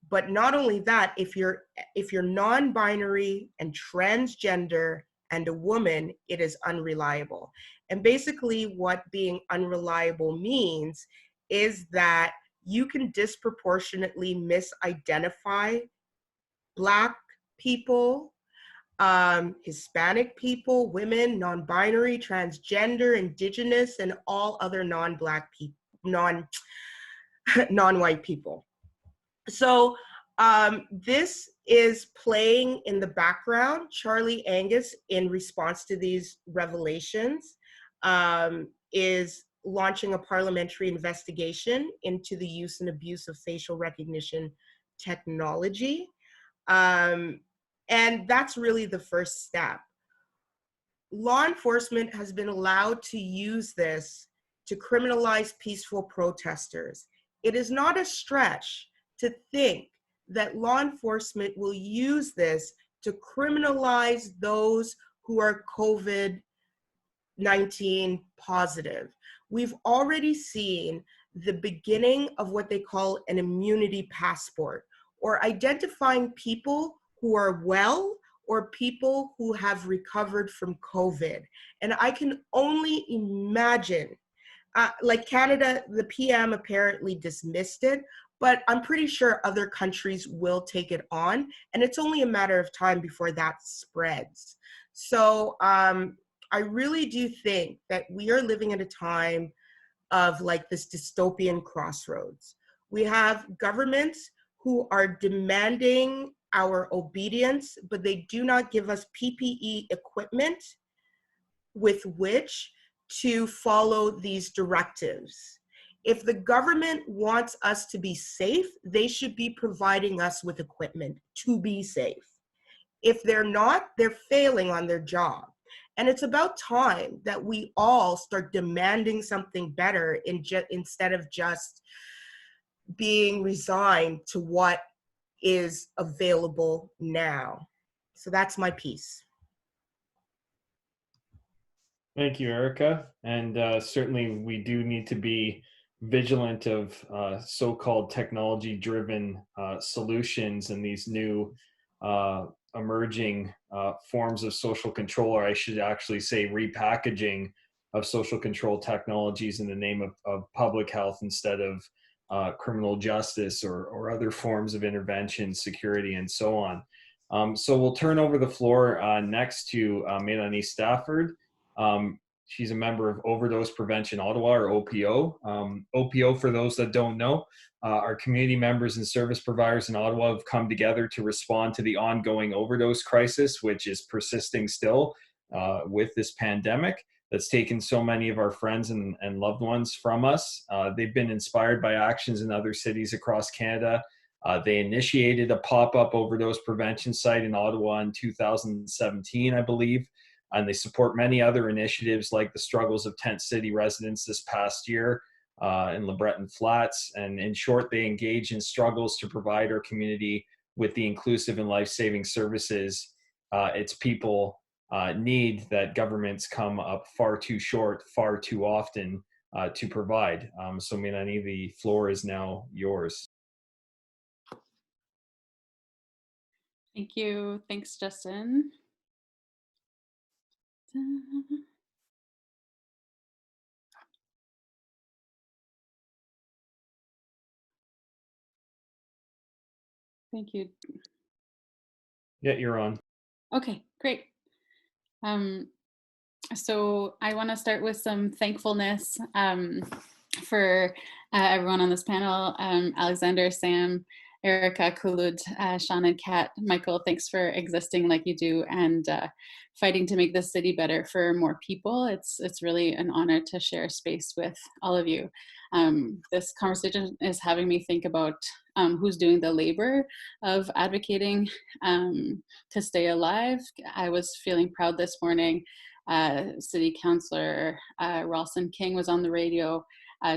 but not only that, if you're non-binary and transgender and a woman, it is unreliable. And basically what being unreliable means is that you can disproportionately misidentify Black people, Hispanic people, women, non-binary, transgender, Indigenous, and all other non-Black people, non-white people. So this is playing in the background. Charlie Angus, in response to these revelations, is launching a parliamentary investigation into the use and abuse of facial recognition technology. And that's really the first step. Law enforcement has been allowed to use this to criminalize peaceful protesters. It is not a stretch to think that law enforcement will use this to criminalize those who are COVID-19 positive. We've already seen the beginning of what they call an immunity passport, or identifying people who are well or people who have recovered from COVID. And I can only imagine, like Canada, the PM apparently dismissed it, but I'm pretty sure other countries will take it on, and it's only a matter of time before that spreads. So I really do think that we are living at a time of like this dystopian crossroads. We have governments who are demanding our obedience, but they do not give us PPE equipment with which to follow these directives. If the government wants us to be safe, they should be providing us with equipment to be safe. If they're not, they're failing on their job. And it's about time that we all start demanding something better instead of just being resigned to what is available now. So that's my piece. Thank you, Erica. And certainly we do need to be vigilant of so-called technology-driven solutions and these new emerging forms of social control, or I should actually say repackaging of social control technologies in the name of public health instead of criminal justice or other forms of intervention, security, and so on. So we'll turn over the floor next to Mélanie Stafford. She's a member of Overdose Prevention Ottawa, or OPO. OPO, for those that don't know, our community members and service providers in Ottawa have come together to respond to the ongoing overdose crisis, which is persisting still with this pandemic that's taken so many of our friends and loved ones from us. They've been inspired by actions in other cities across Canada. They initiated a pop-up overdose prevention site in Ottawa in 2017, I believe. And they support many other initiatives like the struggles of Tent City residents this past year in LeBreton Flats. And in short, they engage in struggles to provide our community with the inclusive and life-saving services its people need that governments come up far too short, far too often to provide. So Mélanie, the floor is now yours. Thank you. Thanks, Justin. Thank you. Yeah, you're on. Okay, great. So I want to start with some thankfulness for everyone on this panel, Alexander, Sam, Erica, Kulud, Sean, and Kat. Michael, thanks for existing like you do and fighting to make this city better for more people. It's really an honor to share space with all of you. This conversation is having me think about who's doing the labor of advocating to stay alive. I was feeling proud this morning. City Councillor Ralston King was on the radio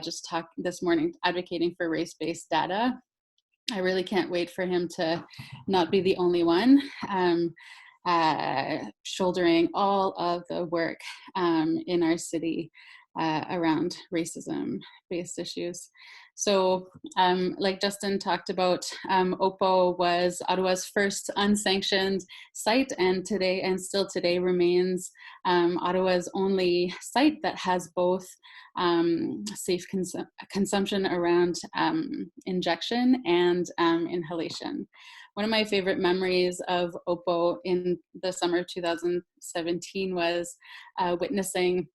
just talk this morning advocating for race-based data. I really can't wait for him to not be the only one shouldering all of the work in our city around racism-based issues. So like Justin talked about, OPO was Ottawa's first unsanctioned site, and today, and still today, remains Ottawa's only site that has both safe consumption around injection and inhalation. One of my favorite memories of OPO in the summer of 2017 was witnessing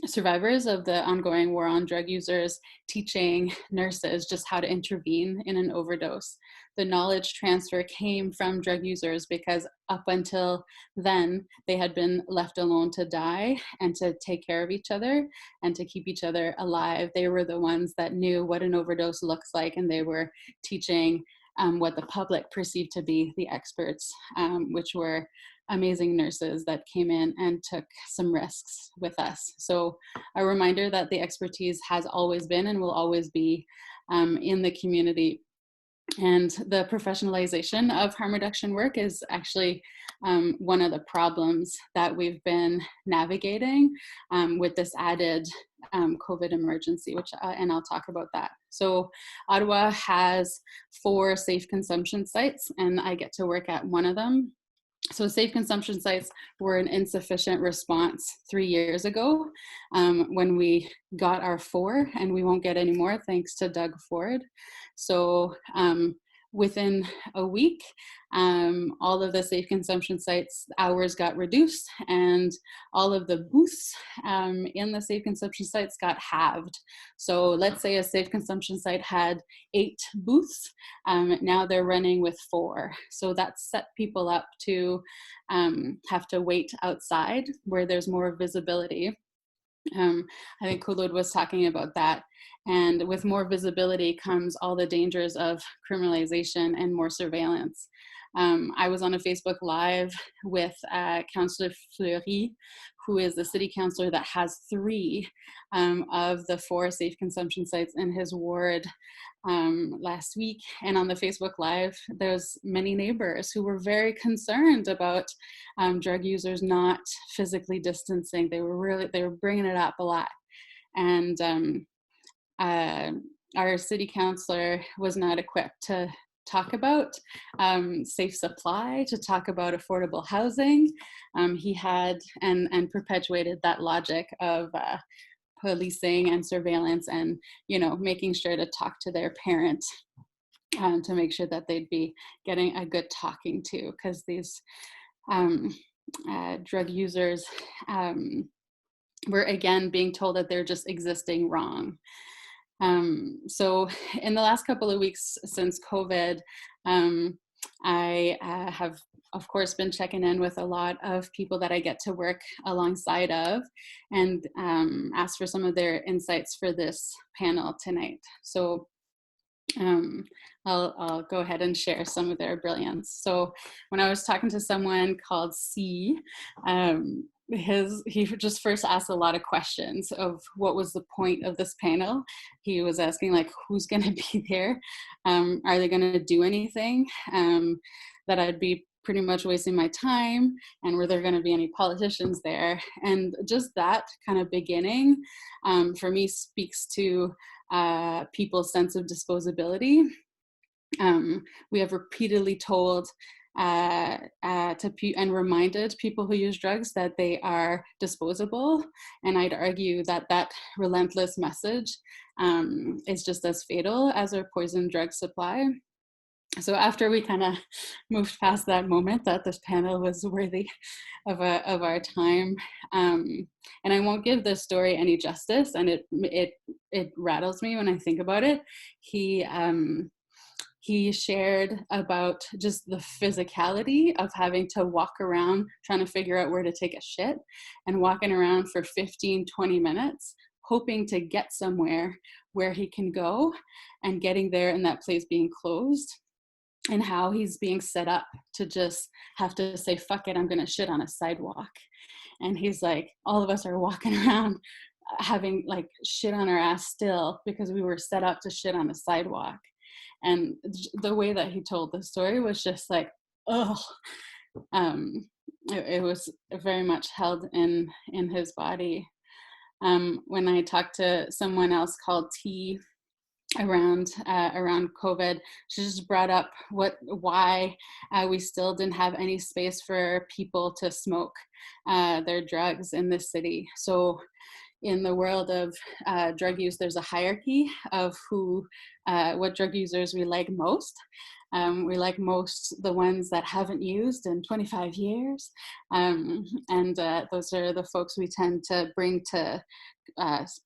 survivors of the ongoing war on drug users teaching nurses just how to intervene in an overdose. The knowledge transfer came from drug users because up until then, they had been left alone to die and to take care of each other and to keep each other alive. They were the ones that knew what an overdose looks like, and they were teaching what the public perceived to be the experts, which were amazing nurses that came in and took some risks with us. So a reminder that the expertise has always been and will always be in the community. And the professionalization of harm reduction work is actually one of the problems that we've been navigating with this added COVID emergency, which, and I'll talk about that. So Ottawa has 4 safe consumption sites, and I get to work at one of them. So safe consumption sites were an insufficient response 3 years ago when we got our 4, and we won't get any more thanks to Doug Ford. So within a week, all of the safe consumption sites hours got reduced, and all of the booths in the safe consumption sites got halved. So let's say a safe consumption site had 8 booths, now they're running with 4. So that set people up to have to wait outside where there's more visibility. I think Kulud was talking about that. And with more visibility comes all the dangers of criminalization and more surveillance. I was on a Facebook Live with Councillor Fleury, who is the city councillor that has 3 of the 4 safe consumption sites in his ward last week. And on the Facebook Live, there's many neighbors who were very concerned about drug users not physically distancing. They were bringing it up a lot. And our city councillor was not equipped to talk about safe supply, to talk about affordable housing. He had and perpetuated that logic of policing and surveillance, and making sure to talk to their parent to make sure that they'd be getting a good talking to, because these drug users were again being told that they're just existing wrong. So in the last couple of weeks since COVID, I have, of course, been checking in with a lot of people that I get to work alongside of, and ask for some of their insights for this panel tonight. So I'll go ahead and share some of their brilliance. So when I was talking to someone called C, he just first asked a lot of questions of what was the point of this panel. He was asking, like, who's going to be there? Are they going to do anything? That I'd be pretty much wasting my time, and were there going to be any politicians there? And just that kind of beginning for me speaks to people's sense of disposability. We have repeatedly told and reminded people who use drugs that they are disposable, and I'd argue that that relentless message is just as fatal as our poison drug supply. So after we kind of moved past that moment that this panel was worthy of our time, and I won't give this story any justice, and it rattles me when I think about it. He shared about just the physicality of having to walk around trying to figure out where to take a shit, and walking around for 15-20 minutes hoping to get somewhere where he can go, and getting there and that place being closed, and how he's being set up to just have to say, fuck it, I'm gonna shit on a sidewalk. And he's like, all of us are walking around having like shit on our ass still because we were set up to shit on a sidewalk. And the way that he told the story was just like, oh, it was very much held in his body. When I talked to someone else called T around COVID, she just brought up why we still didn't have any space for people to smoke their drugs in this city. So in the world of drug use, there's a hierarchy of what drug users we like most. We like most the ones that haven't used in 25 years. And those are the folks we tend to bring to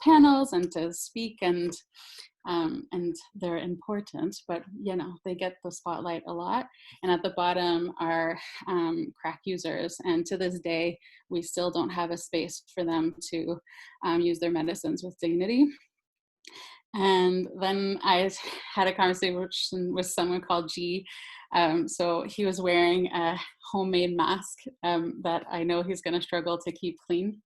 panels and to speak, and they're important, but you know, they get the spotlight a lot. And at the bottom are crack users, and to this day we still don't have a space for them to use their medicines with dignity. And then I had a conversation with someone called G. So he was wearing a homemade mask that I know he's going to struggle to keep clean.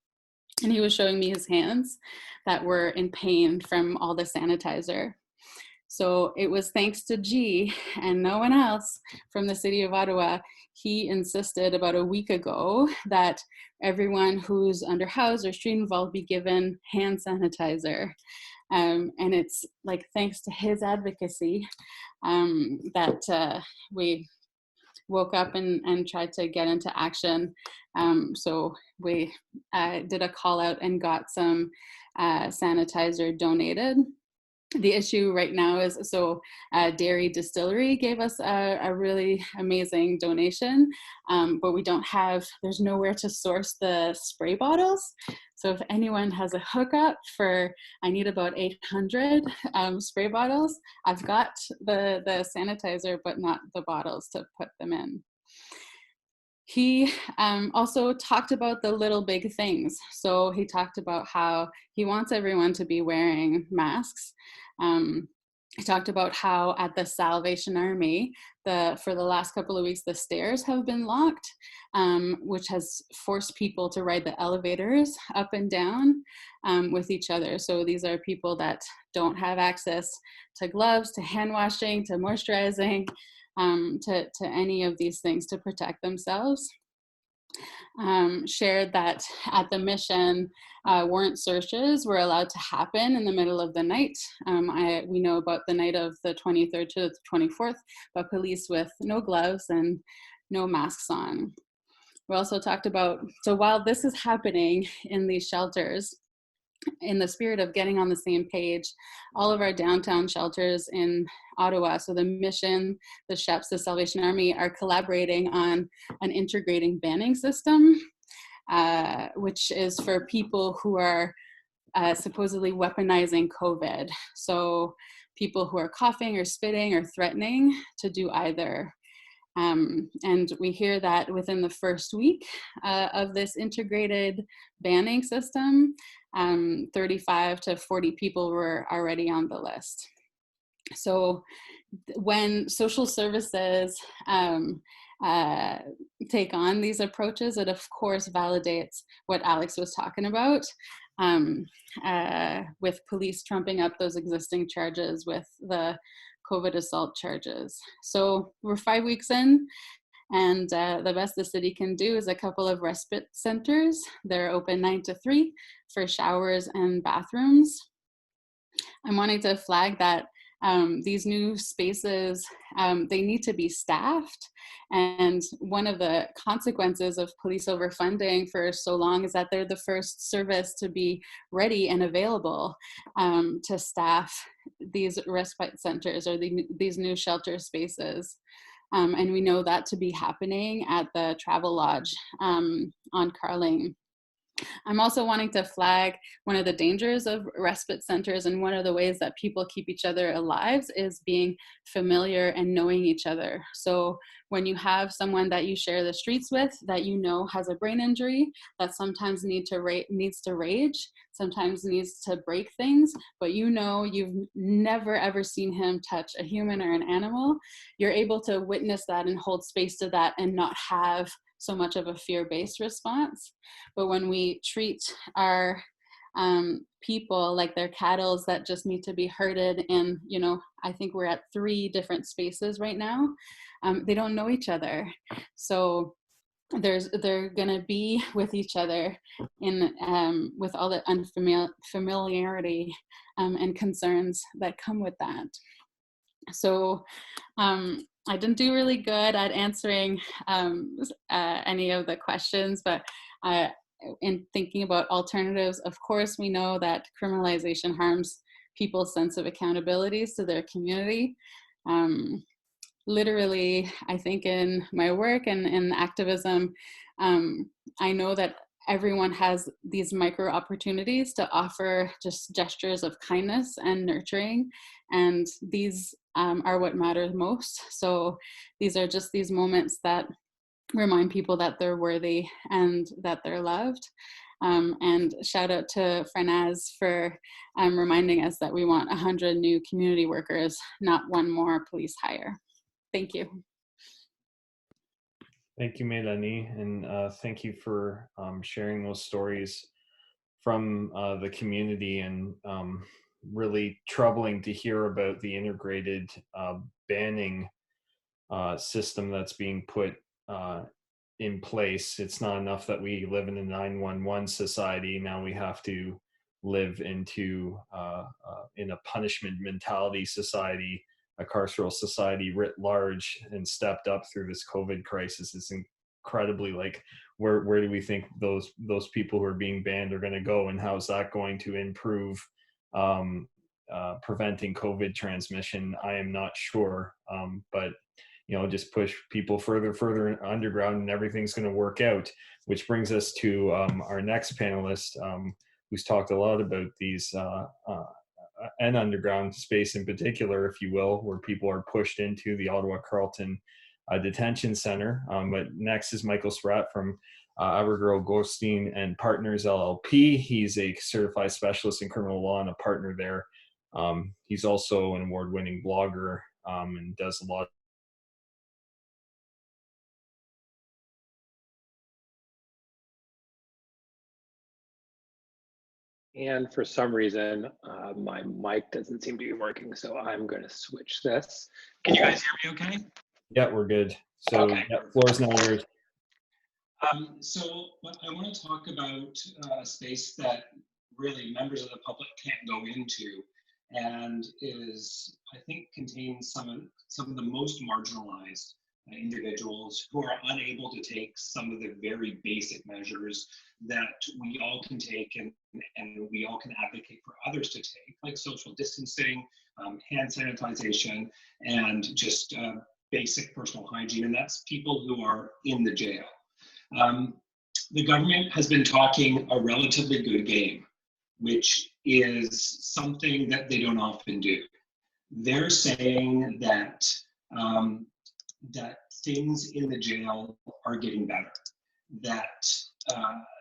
And he was showing me his hands that were in pain from all the sanitizer. So it was thanks to G and no one else from the city of Ottawa. He insisted about a week ago that everyone who's under house or street involved be given hand sanitizer. And it's like thanks to his advocacy that we woke up and tried to get into action. So we did a call out and got some sanitizer donated. The issue right now is, so Dairy Distillery gave us a really amazing donation, but we don't have, there's nowhere to source the spray bottles. So if anyone has a hookup for, I need about 800 spray bottles, I've got the sanitizer, but not the bottles to put them in. He also talked about the little big things. So he talked about how he wants everyone to be wearing masks. He talked about how at the Salvation Army, for the last couple of weeks, the stairs have been locked, which has forced people to ride the elevators up and down with each other. So these are people that don't have access to gloves, to hand washing, to moisturizing, to any of these things to protect themselves. Shared that at the mission, warrant searches were allowed to happen in the middle of the night. We know about the night of the 23rd to the 24th, but police with no gloves and no masks on. We also talked about, so while this is happening in these shelters, in the spirit of getting on the same page, all of our downtown shelters in Ottawa, so the Mission, the Sheps, the Salvation Army, are collaborating on an integrating banning system, which is for people who are supposedly weaponizing COVID. So people who are coughing or spitting or threatening to do either. And we hear that within the first week of this integrated banning system, 35 to 40 people were already on the list. So when social services take on these approaches, it of course validates what Alex was talking about, with police trumping up those existing charges with the COVID assault charges. So we're 5 weeks in, and the best the city can do is a couple of respite centers. They're open 9 to 3 for showers and bathrooms. I'm wanting to flag that these new spaces, they need to be staffed. And one of the consequences of police overfunding for so long is that they're the first service to be ready and available to staff these respite centers or these new shelter spaces. And we know that to be happening at the Travel Lodge on Carling. I'm also wanting to flag one of the dangers of respite centers, and one of the ways that people keep each other alive is being familiar and knowing each other. So when you have someone that you share the streets with that you know has a brain injury, that sometimes needs to rage, sometimes needs to break things, but you know you've never ever seen him touch a human or an animal, you're able to witness that and hold space to that and not have so much of a fear-based response. But when we treat our people like they're cattle that just need to be herded in, I think we're at 3 different spaces right now. They don't know each other. So they're gonna be with each other in with all the unfamiliarity and concerns that come with that. So I didn't do really good at answering any of the questions, but in thinking about alternatives, of course, we know that criminalization harms people's sense of accountabilities to their community. Literally, I think in my work and in activism, I know that everyone has these micro opportunities to offer just gestures of kindness and nurturing, and these are what matters most. So these are just these moments that remind people that they're worthy and that they're loved. And shout out to Farnaz for reminding us that we want 100 new community workers, not 1 more police hire. Thank you. Thank you, Melanie, and thank you for sharing those stories from the community, and really troubling to hear about the integrated banning system that's being put in place. It's not enough that we live in a 911 society. Now we have to live into in a punishment mentality society, a carceral society writ large, and stepped up through this COVID crisis. It's incredibly, like, where do we think those people who are being banned are going to go, and how is that going to improve preventing COVID transmission? I am not sure, but just push people further underground and everything's going to work out. Which brings us to our next panelist, who's talked a lot about these an underground space in particular, if you will, where people are pushed into the Ottawa Carleton Detention Center. But next is Michael Spratt from Abergirl Goldstein and Partners LLP. He's a certified specialist in criminal law and a partner there. He's also an award-winning blogger and does a lot. And for some reason, my mic doesn't seem to be working, so I'm going to switch this. Can you guys hear me okay? Yeah, we're good. So okay. Yeah, floor's now yours. So I want to talk about a space that really members of the public can't go into, and is, I think, contains some of the most marginalized individuals who are unable to take some of the very basic measures that we all can take and we all can advocate for others to take, like social distancing, hand sanitization, and just basic personal hygiene, and that's people who are in the jail. The government has been talking a relatively good game, which is something that they don't often do. They're saying that that things in the jail are getting better, that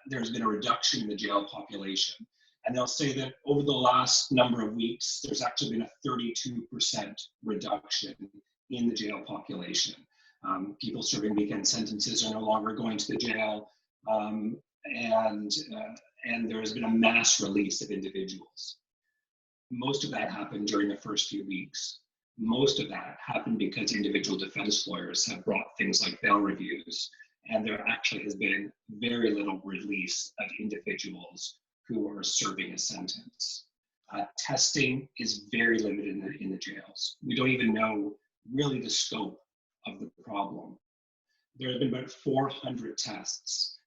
there's been a reduction in the jail population. And they'll say that over the last number of weeks, there's actually been a 32% reduction in the jail population. People serving weekend sentences are no longer going to the jail, and there has been a mass release of individuals. Most of that happened during the first few weeks. Most of that happened because individual defense lawyers have brought things like bail reviews, and there actually has been very little release of individuals who are serving a sentence. Testing is very limited in the jails. We don't even know really the scope of the problem. There have been about 400 tests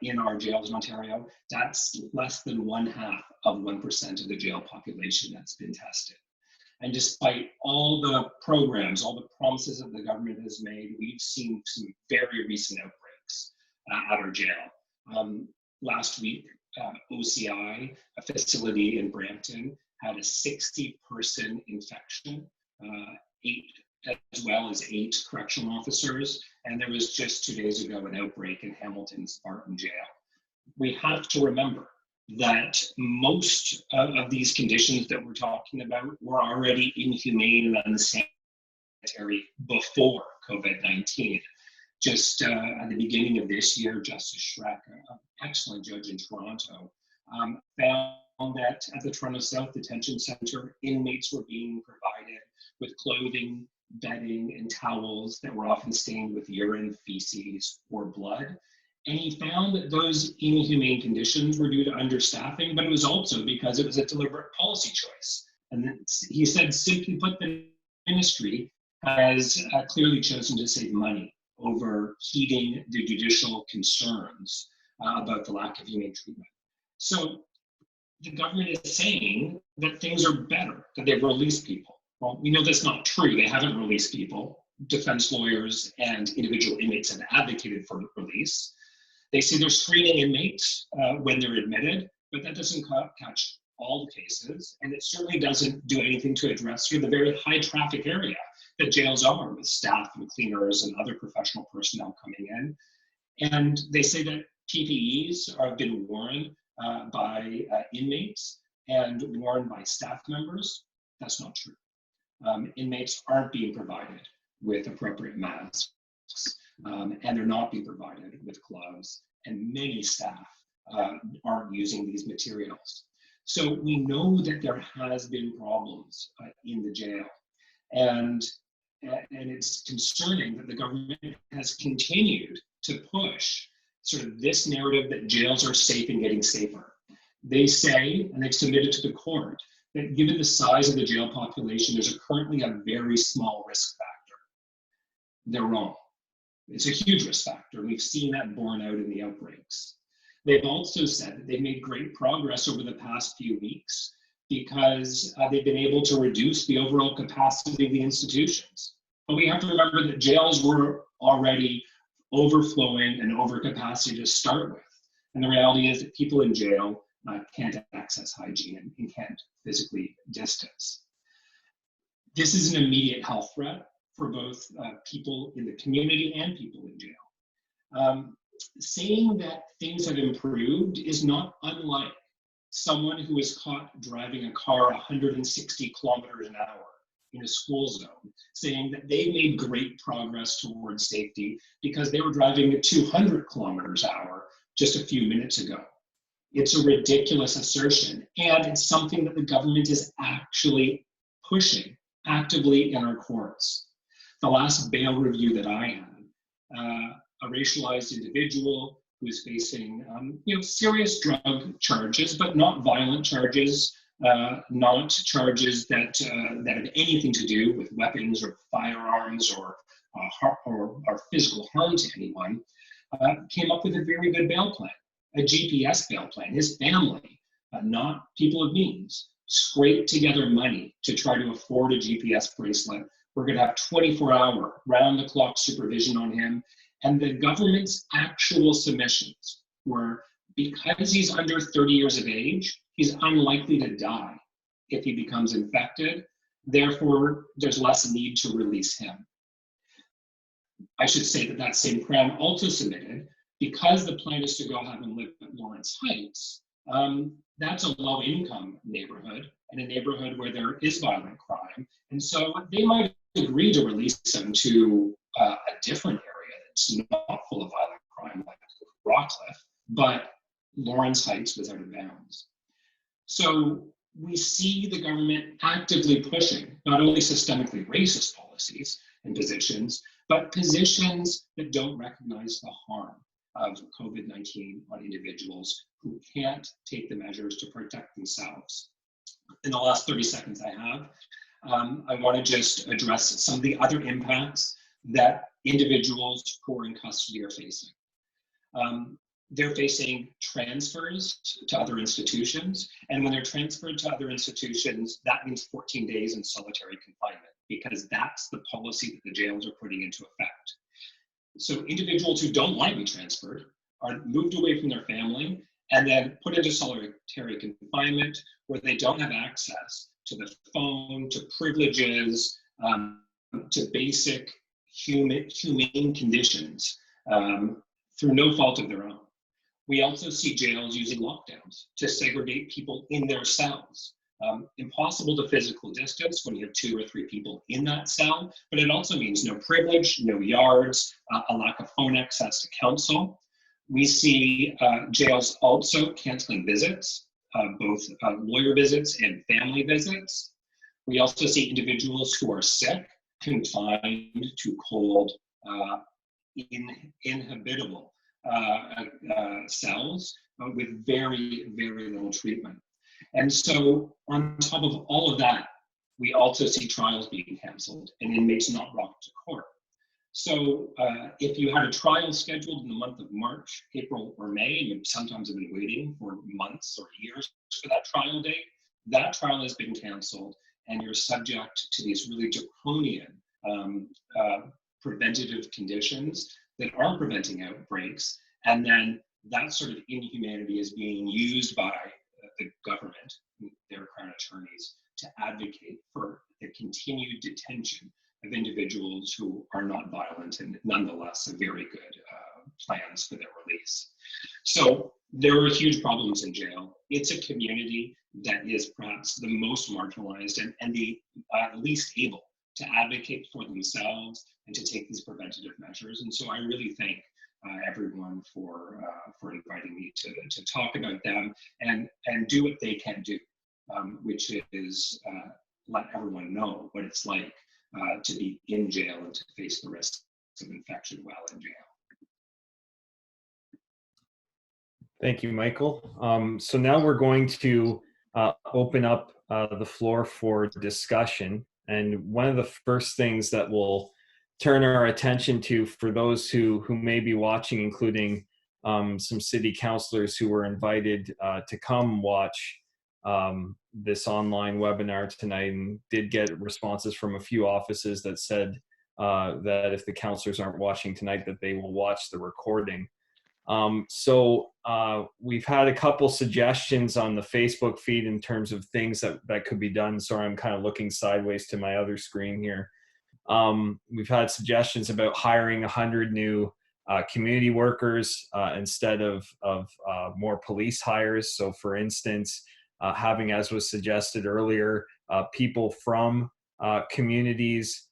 in our jails in Ontario. That's less than 0.5% of the jail population that's been tested. And despite all the programs, all the promises that the government has made, we've seen some very recent outbreaks at our jail. Last week, OCI, a facility in Brampton, had a 60-person infection, as well as 8 correctional officers. And there was just 2 days ago an outbreak in Hamilton's Spartan jail. We have to remember that most of these conditions that we're talking about were already inhumane and unsanitary before COVID-19. Just at the beginning of this year, Justice Schreck, an excellent judge in Toronto, found that at the Toronto South Detention Centre, inmates were being provided with clothing, bedding, and towels that were often stained with urine, feces, or blood. And he found that those inhumane conditions were due to understaffing, but it was also because it was a deliberate policy choice. And he said, simply put, the ministry has clearly chosen to save money over heeding the judicial concerns about the lack of humane treatment. So the government is saying that things are better, that they've released people. Well, we know that's not true. They haven't released people. Defense lawyers and individual inmates have advocated for release. They say they're screening inmates when they're admitted, but that doesn't catch all the cases, and it certainly doesn't do anything to address the very high traffic area that jails are, with staff and cleaners and other professional personnel coming in. And they say that PPEs have been worn by inmates and worn by staff members. That's not true. Inmates aren't being provided with appropriate masks, and they're not being provided with gloves, and many staff aren't using these materials. So we know that there has been problems in the jail, and it's concerning that the government has continued to push sort of this narrative that jails are safe and getting safer. They say, and they've submitted to the court, that given the size of the jail population, there's currently a very small risk factor. They're wrong. It's a huge risk factor. We've seen that borne out in the outbreaks. They've also said that they've made great progress over the past few weeks because they've been able to reduce the overall capacity of the institutions. But we have to remember that jails were already overflowing and over capacity to start with. And the reality is that people in jail can't access hygiene and can't physically distance. This is an immediate health threat for both people in the community and people in jail. Saying that things have improved is not unlike someone who is caught driving a car 160 kilometers an hour in a school zone, saying that they made great progress towards safety because they were driving at 200 kilometers an hour just a few minutes ago. It's a ridiculous assertion, and it's something that the government is actually pushing actively in our courts. The last bail review that I had, a racialized individual who is facing serious drug charges, but not violent charges, not charges that have anything to do with weapons or firearms or physical harm to anyone, came up with a very good bail plan, a GPS bail plan. His family, not people of means, scraped together money to try to afford a GPS bracelet. We're going to have 24-hour, round-the-clock supervision on him. And the government's actual submissions were, because he's under 30 years of age, he's unlikely to die if he becomes infected. Therefore, there's less need to release him. I should say that that same Crown also submitted, because the plan is to go have him live at Lawrence Heights, that's a low-income neighborhood and a neighborhood where there is violent crime. And so they might agree to release him to a different area that's not full of violent crime, like Rockcliffe, but Lawrence Heights was out of bounds. So we see the government actively pushing not only systemically racist policies and positions, but positions that don't recognize the harm of COVID-19 on individuals who can't take the measures to protect themselves. in the last 30 seconds I have, I want to just address some of the other impacts that individuals who are in custody are facing. They're facing transfers to other institutions. And when they're transferred to other institutions, that means 14 days in solitary confinement, because that's the policy that the jails are putting into effect. So individuals who don't want to be transferred are moved away from their family and then put into solitary confinement, where they don't have access to the phone, to privileges, to basic humane conditions through no fault of their own. We also see jails using lockdowns to segregate people in their cells. Impossible to physical distance when you have 2 or 3 people in that cell, but it also means no privilege, no yards, a lack of phone access to counsel. We see jails also canceling visits, both lawyer visits and family visits. We also see individuals who are sick, confined to cold, inhabitable cells with very, very little treatment. And so on top of all of that, we also see trials being canceled and inmates not brought to court. So if you had a trial scheduled in the month of March, April, or May, and you sometimes have been waiting for months or years for that trial date, that trial has been canceled, and you're subject to these really draconian preventative conditions that are preventing outbreaks. And then that sort of inhumanity is being used by the government, their crown attorneys, to advocate for the continued detention of individuals who are not violent and nonetheless have very good plans for their release. So there are huge problems in jail. It's a community that is perhaps the most marginalized and the least able to advocate for themselves and to take these preventative measures. And so I really thank everyone for inviting me to talk about them and do what they can do, which is let everyone know what it's like to be in jail and to face the risk of infection while in jail. Thank you, Michael. So now we're going to open up the floor for discussion. And one of the first things that we'll turn our attention to for those who may be watching, including some city councilors who were invited to come watch this online webinar tonight, and did get responses from a few offices that said that if the councilors aren't watching tonight, that they will watch the recording. So we've had a couple suggestions on the Facebook feed in terms of things that could be done. Sorry, I'm kind of looking sideways to my other screen here. We've had suggestions about hiring 100 new community workers instead of more police hires. So for instance, having, as was suggested earlier, people from communities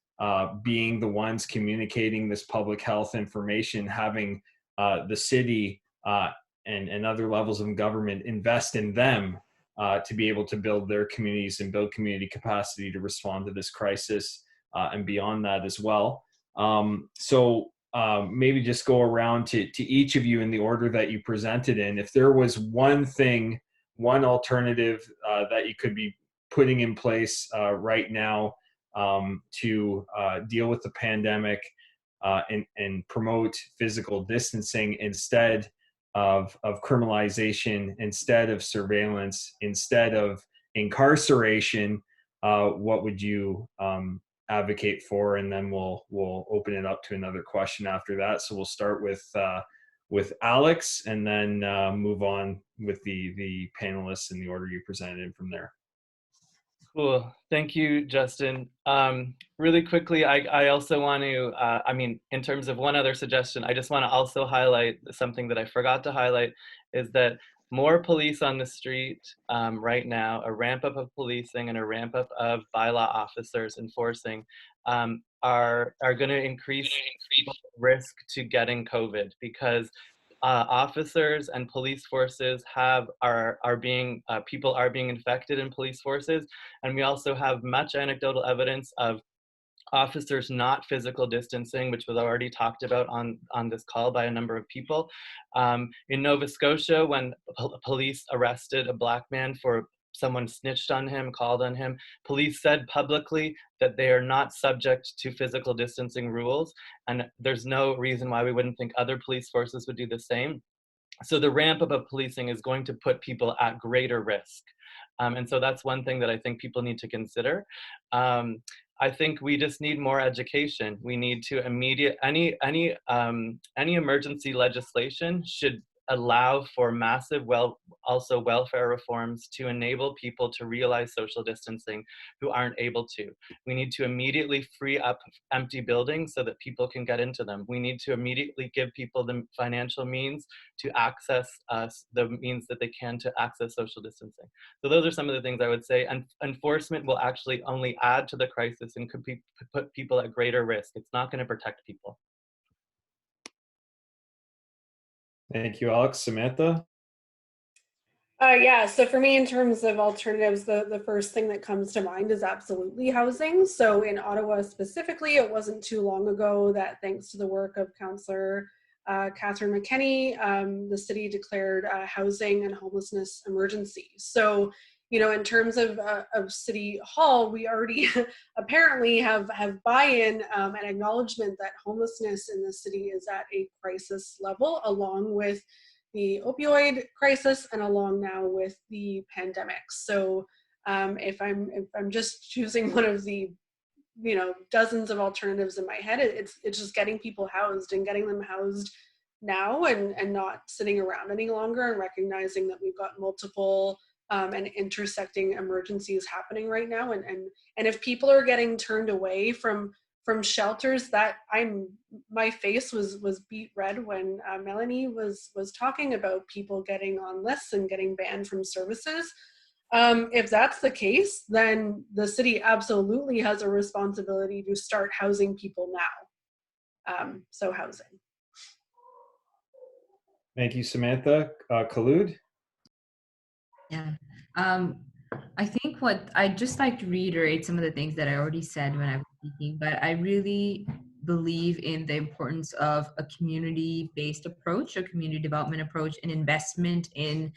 being the ones communicating this public health information, having the city and other levels of government invest in them to be able to build their communities and build community capacity to respond to this crisis and beyond that as well. So maybe just go around to each of you in the order that you presented in. If there was one thing, one alternative that you could be putting in place right now to deal with the pandemic and promote physical distancing instead of criminalization, instead of surveillance, instead of incarceration, what would you advocate for? And then we'll open it up to another question after that. So we'll start with Alex, and then move on with the panelists in the order you presented in from there. Cool. Thank you, Justin. Really quickly, I also want to, in terms of one other suggestion, I just want to also highlight something that I forgot to highlight, is that more police on the street right now, a ramp up of policing and a ramp up of bylaw officers enforcing are going to increase risk to getting COVID, because officers and police forces people are being infected in police forces. And we also have much anecdotal evidence of officers not physical distancing, which was already talked about on this call by a number of people. In Nova Scotia, when police arrested a Black man for someone snitched on him, called on him. Police said publicly that they are not subject to physical distancing rules, and there's no reason why we wouldn't think other police forces would do the same. So the ramp up of policing is going to put people at greater risk. And so that's one thing that I think people need to consider. I think we just need more education. We need to any emergency legislation should allow for massive also welfare reforms to enable people to realize social distancing who aren't able to. We need to immediately free up empty buildings so that people can get into them. We need to immediately give people the financial means to access the means that they can to access social distancing. So those are some of the things I would say. And enforcement will actually only add to the crisis and could put people at greater risk. It's not going to protect people. Thank you, Alex. Samantha? Yeah, so for me, in terms of alternatives, the first thing that comes to mind is absolutely housing. So in Ottawa specifically, it wasn't too long ago that, thanks to the work of Councillor Catherine McKenney, the city declared a housing and homelessness emergency. So, you know, in terms of City Hall, we already apparently have buy-in and acknowledgement that homelessness in the city is at a crisis level, along with the opioid crisis and along now with the pandemic. So if I'm just choosing one of the, you know, dozens of alternatives in my head, it's just getting people housed and getting them housed now and not sitting around any longer, and recognizing that we've got multiple and intersecting emergencies happening right now. And if people are getting turned away from shelters, that my face was beat red when Melanie was talking about people getting on lists and getting banned from services. If that's the case, then the city absolutely has a responsibility to start housing people now. So housing. Thank you, Samantha. Khulud? Yeah. I think I'd just like to reiterate some of the things that I already said when I was speaking, but I really believe in the importance of a community-based approach, a community development approach, and investment in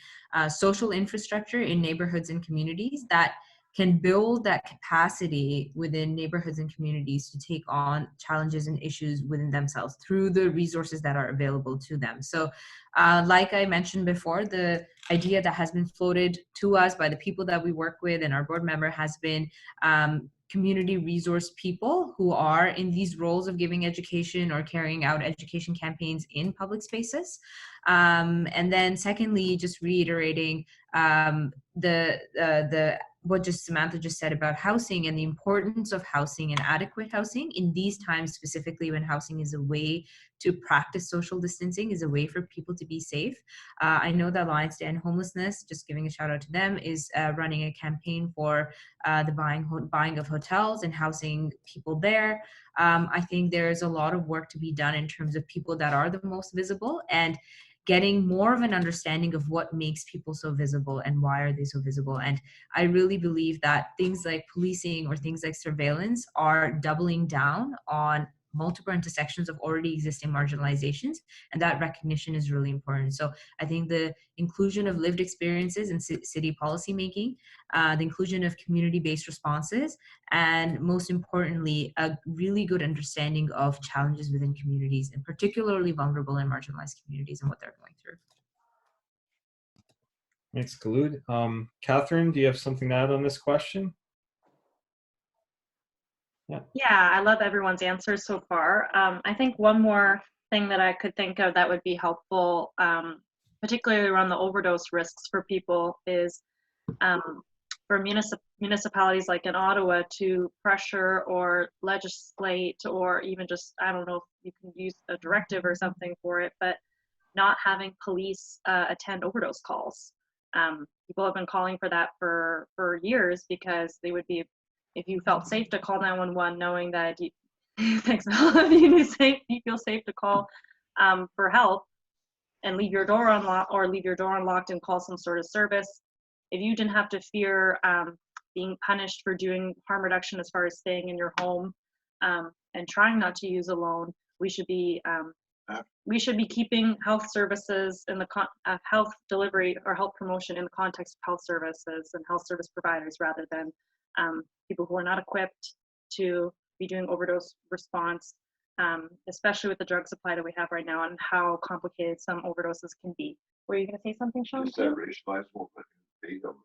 social infrastructure in neighborhoods and communities that can build that capacity within neighborhoods and communities to take on challenges and issues within themselves through the resources that are available to them. So like I mentioned before, the idea that has been floated to us by the people that we work with and our board member has been community resource people who are in these roles of giving education or carrying out education campaigns in public spaces. And then secondly, just reiterating what Samantha just said about housing and the importance of housing and adequate housing in these times, specifically when housing is a way to practice social distancing, is a way for people to be safe. I know that Alliance to End Homelessness, just giving a shout out to them, is running a campaign for the buying of hotels and housing people there. I think there's a lot of work to be done in terms of people that are the most visible and getting more of an understanding of what makes people so visible and why are they so visible. And I really believe that things like policing or things like surveillance are doubling down on multiple intersections of already existing marginalizations, and that recognition is really important. So I think the inclusion of lived experiences in city policymaking, the inclusion of community-based responses, and most importantly, a really good understanding of challenges within communities, and particularly vulnerable and marginalized communities and what they're going through. Thanks, Khulud. Catherine, do you have something to add on this question? Yeah, I love everyone's answers so far. I think one more thing that I could think of that would be helpful, particularly around the overdose risks for people, is for municipalities like in Ottawa to pressure or legislate, or even just, I don't know if you can use a directive or something for it, but not having police attend overdose calls. People have been calling for that for years, because they would be, if you felt safe to call 911, knowing that you feel safe to call for help and leave your door unlocked and call some sort of service. If you didn't have to fear being punished for doing harm reduction as far as staying in your home and trying not to use a loan, we should be we should be keeping health services in the health delivery or health promotion in the context of health services and health service providers, rather than people who are not equipped to be doing overdose response, especially with the drug supply that we have right now and how complicated some overdoses can be. Were you going to say something, Sean? Just that racialized won't let them beat them.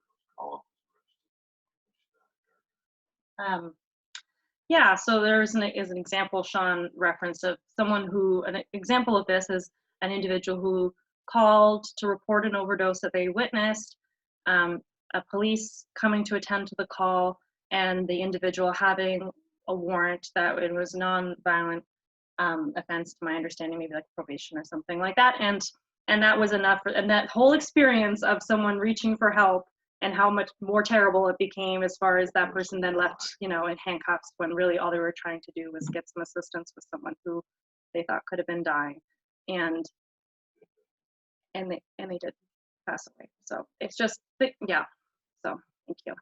Yeah, so there's an example Sean referenced of someone who, an example of this is an individual who called to report an overdose that they witnessed, a police coming to attend to the call, and the individual having a warrant that it was non-violent offense, to my understanding, maybe like probation or something like that, and that was enough. And that whole experience of someone reaching for help and how much more terrible it became, as far as that person then left, you know, in handcuffs, when really all they were trying to do was get some assistance with someone who they thought could have been dying, and they did pass away. So it's just, yeah. So thank you.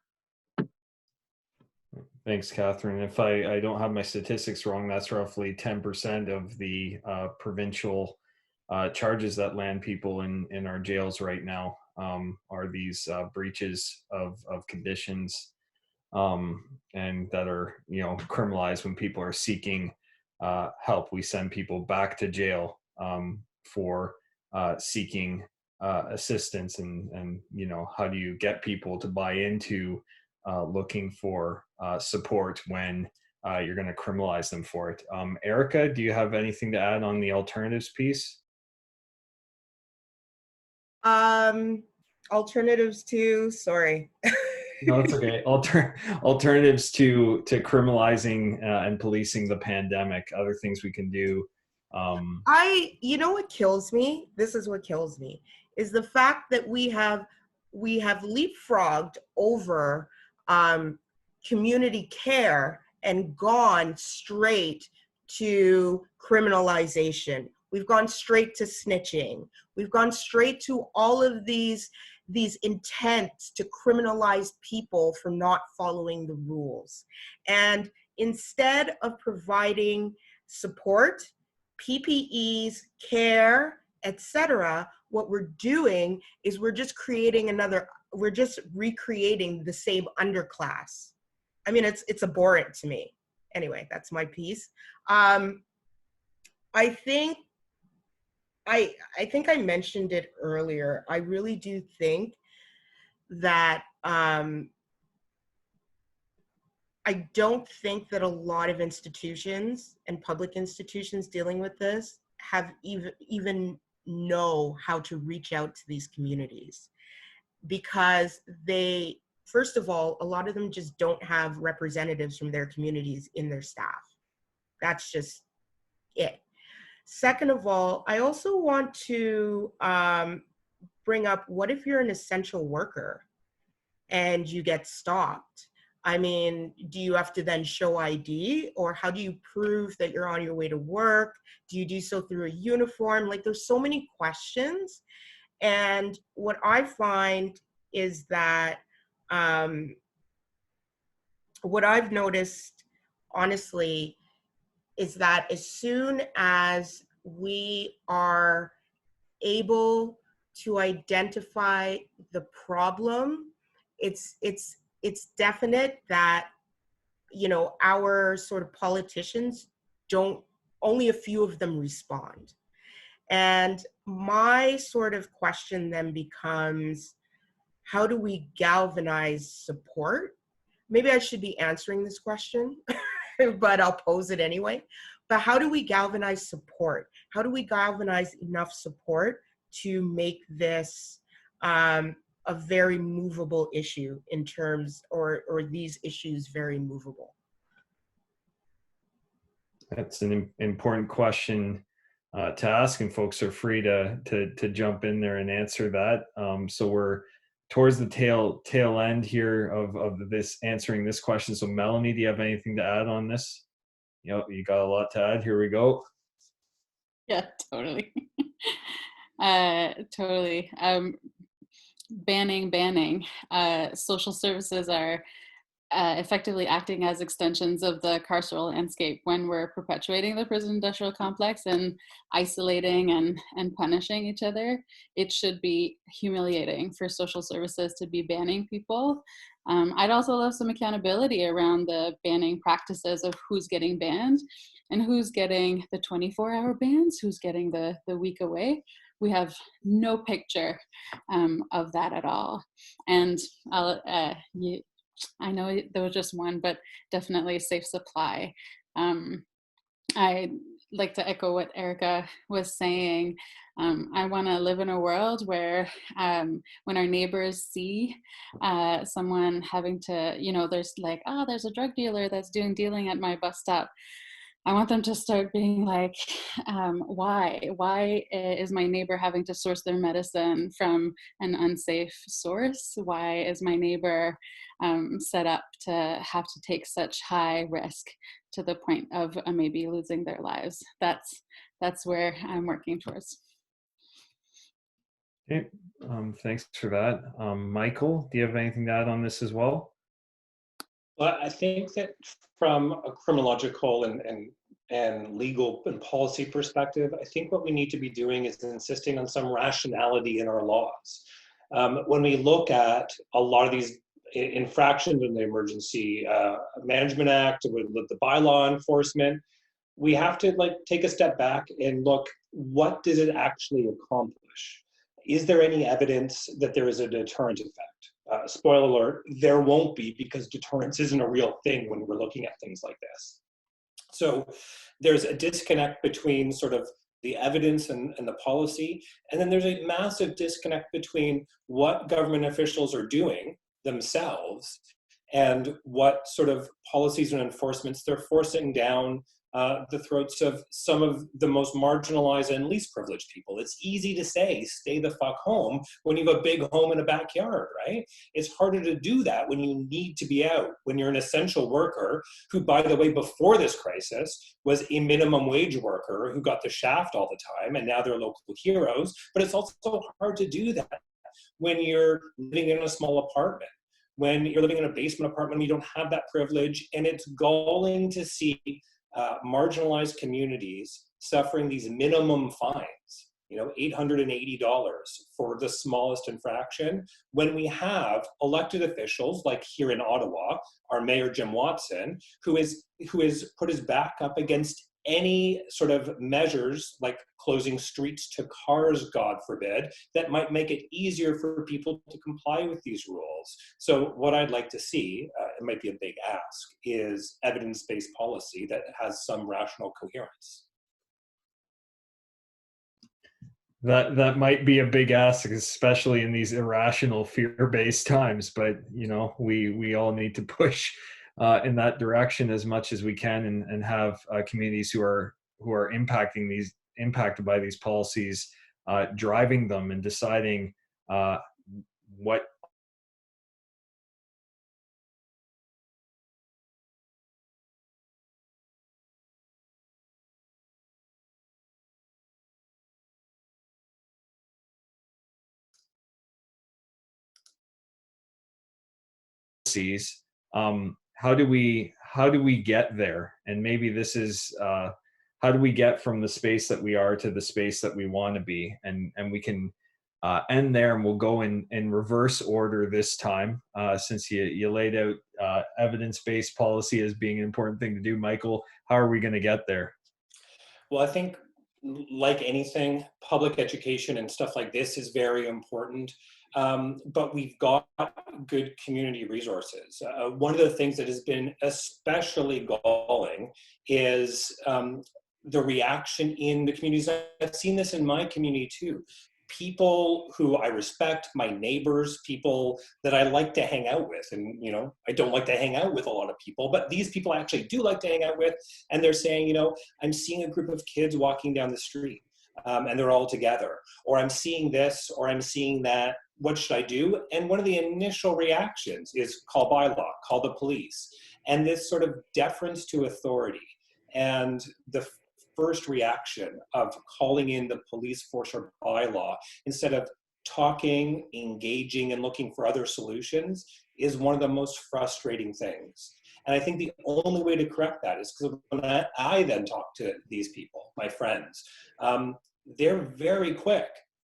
Thanks, Catherine. If I don't have my statistics wrong, that's roughly 10% of the provincial charges that land people in our jails right now. Are these breaches of conditions, and that are, you know, criminalized when people are seeking help. We send people back to jail for seeking assistance, and you know, how do you get people to buy into looking for support when you're going to criminalize them for it? Erica, do you have anything to add on the alternatives piece? Alternatives to, sorry. No, it's okay. Alternatives to criminalizing and policing the pandemic. Other things we can do. You know what kills me? This is what kills me, is the fact that we have leapfrogged over community care and gone straight to criminalization. We've gone straight to snitching. We've gone straight to all of these intents to criminalize people for not following the rules. And instead of providing support, PPEs, care, etc., what we're doing is we're just recreating the same underclass. I mean, it's abhorrent to me. Anyway, that's my piece. I think I mentioned it earlier. I really do think that I don't think that a lot of institutions and public institutions dealing with this have even know how to reach out to these communities, because they, first of all, a lot of them just don't have representatives from their communities in their staff. That's just it. Second of all, I also want to bring up, what if you're an essential worker and you get stopped? I mean, do you have to then show ID, or how do you prove that you're on your way to work? Do you do so through a uniform? Like, there's so many questions. And what I find is that what I've noticed, honestly, is that as soon as we are able to identify the problem, it's definite that, you know, our sort of politicians only a few of them respond. And my sort of question then becomes, how do we galvanize support? Maybe I should be answering this question, but I'll pose it anyway. But how do we galvanize support? How do we galvanize enough support to make this a very movable issue in terms, or these issues very movable? That's an important question to ask, and folks are free to jump in there and answer that. So we're towards the tail end here of this, answering this question. So Melanie, do you have anything to add on this? You know, you got a lot to add. Here we go. Yeah, totally. Totally. Banning. Social services are effectively acting as extensions of the carceral landscape when we're perpetuating the prison industrial complex and isolating and punishing each other. It should be humiliating for social services to be banning people. I'd also love some accountability around the banning practices of who's getting banned and who's getting the 24-hour bans, who's getting the week away. We have no picture of that at all. And I know there was just one, but definitely safe supply. I like to echo what Erica was saying. I want to live in a world where when our neighbors see someone having to, there's like, oh, there's a drug dealer that's doing dealing at my bus stop. I want them to start being like, why? Why is my neighbor having to source their medicine from an unsafe source? Why is my neighbor set up to have to take such high risk to the point of maybe losing their lives? That's where I'm working towards. Okay, thanks for that. Michael, do you have anything to add on this as well? Well, I think that from a criminological and legal and policy perspective, I think what we need to be doing is insisting on some rationality in our laws. When we look at a lot of these infractions in the Emergency Management Act, with the bylaw enforcement, we have to take a step back and look, what does it actually accomplish? Is there any evidence that there is a deterrent effect? Spoiler alert, there won't be, because deterrence isn't a real thing when we're looking at things like this. So there's a disconnect between sort of the evidence and the policy, and then there's a massive disconnect between what government officials are doing themselves and what sort of policies and enforcements they're forcing down the throats of some of the most marginalized and least privileged people. It's easy to say, stay the fuck home, when you have a big home in a backyard, right? It's harder to do that when you need to be out, when you're an essential worker who, by the way, before this crisis, was a minimum wage worker who got the shaft all the time, and now they're local heroes. But it's also hard to do that when you're living in a small apartment, when you're living in a basement apartment, you don't have that privilege, and it's galling to see marginalized communities suffering these minimum fines, $880 for the smallest infraction, when we have elected officials like here in Ottawa, our Mayor Jim Watson, who is put his back up against any sort of measures like closing streets to cars, God forbid, that might make it easier for people to comply with these rules. So what I'd like to see, it might be a big ask, is evidence-based policy that has some rational coherence. That might be a big ask, especially in these irrational, fear-based times. But we all need to push in that direction as much as we can, and have communities who are impacted by these policies driving them and deciding what policies. How do we get there? And maybe this is how do we get from the space that we are to the space that we want to be? And we can end there, and we'll go in reverse order this time, since you laid out evidence-based policy as being an important thing to do. Michael, how are we going to get there? Well, I think, like anything, public education and stuff like this is very important. But we've got good community resources. One of the things that has been especially galling is the reaction in the communities. I've seen this in my community too. People who I respect, my neighbors, people that I like to hang out with. And, I don't like to hang out with a lot of people, but these people I actually do like to hang out with. And they're saying, I'm seeing a group of kids walking down the street and they're all together, or I'm seeing this, or I'm seeing that. What should I do? And one of the initial reactions is call bylaw, call the police. And this sort of deference to authority, and the first reaction of calling in the police force or bylaw instead of talking, engaging, and looking for other solutions is one of the most frustrating things. And I think the only way to correct that is because when I then talk to these people, my friends, they're very quick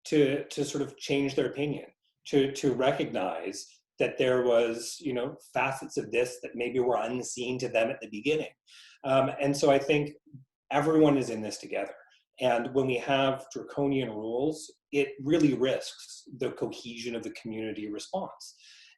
to sort of change their opinion, to recognize that there was, you know, facets of this that maybe were unseen to them at the beginning. And so I think everyone is in this together. And when we have draconian rules, it really risks the cohesion of the community response.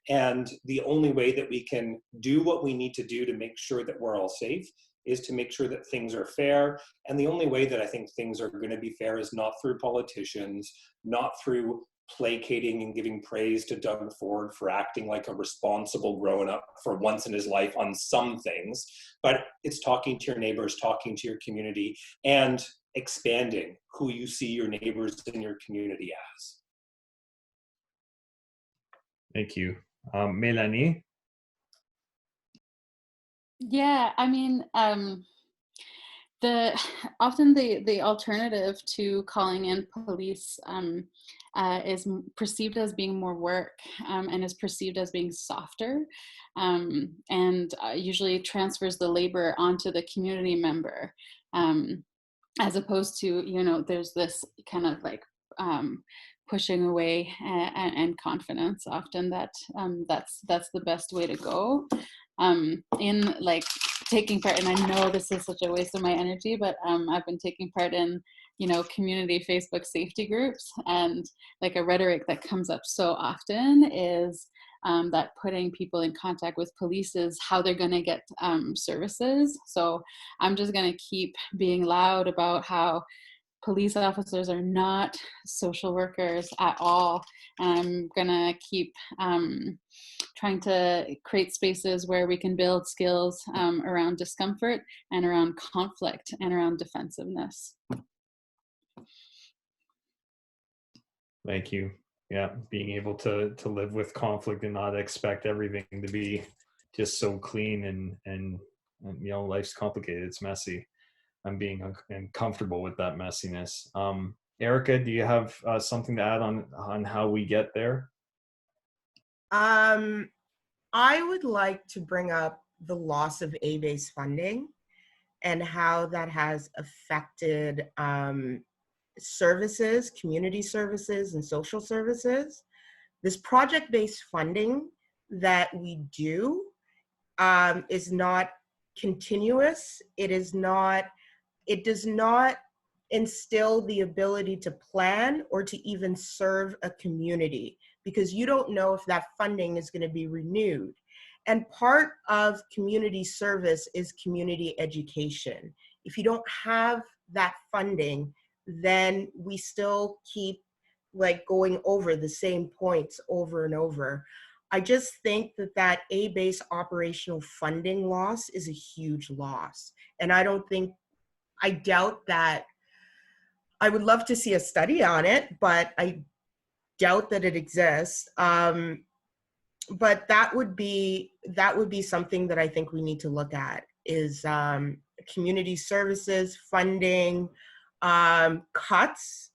And the only way that we can do what we need to do to make sure that we're all safe is to make sure that things are fair. And the only way that I think things are going to be fair is not through politicians, not through placating and giving praise to Doug Ford for acting like a responsible grown-up for once in his life on some things, but it's talking to your neighbors, talking to your community, and expanding who you see your neighbors in your community as. Thank you. Melanie? Yeah, I mean, often the alternative to calling in police is perceived as being more work and is perceived as being softer, and usually transfers the labor onto the community member, as opposed to, you know, there's this kind of like pushing away and confidence often that that's the best way to go. In like taking part, and I know this is such a waste of my energy, but I've been taking part in, you know, community Facebook safety groups, and like a rhetoric that comes up so often is that putting people in contact with police is how they're going to get services. So I'm just going to keep being loud about how police officers are not social workers at all. And I'm gonna keep trying to create spaces where we can build skills around discomfort and around conflict and around defensiveness. Thank you. Yeah, being able to live with conflict and not expect everything to be just so clean and you know, life's complicated, it's messy. I'm being uncomfortable with that messiness. Erica, do you have something to add on how we get there? I would like to bring up the loss of A-based funding and how that has affected services, community services, and social services. This project-based funding that we do is not continuous. It does not instill the ability to plan or to even serve a community, because you don't know if that funding is going to be renewed. And part of community service is community education. If you don't have that funding, then we still keep like going over the same points over and over. I just think that A-based operational funding loss is a huge loss. And I doubt that, I would love to see a study on it, but I doubt that it exists. But that would be something that I think we need to look at, is community services, funding, cuts,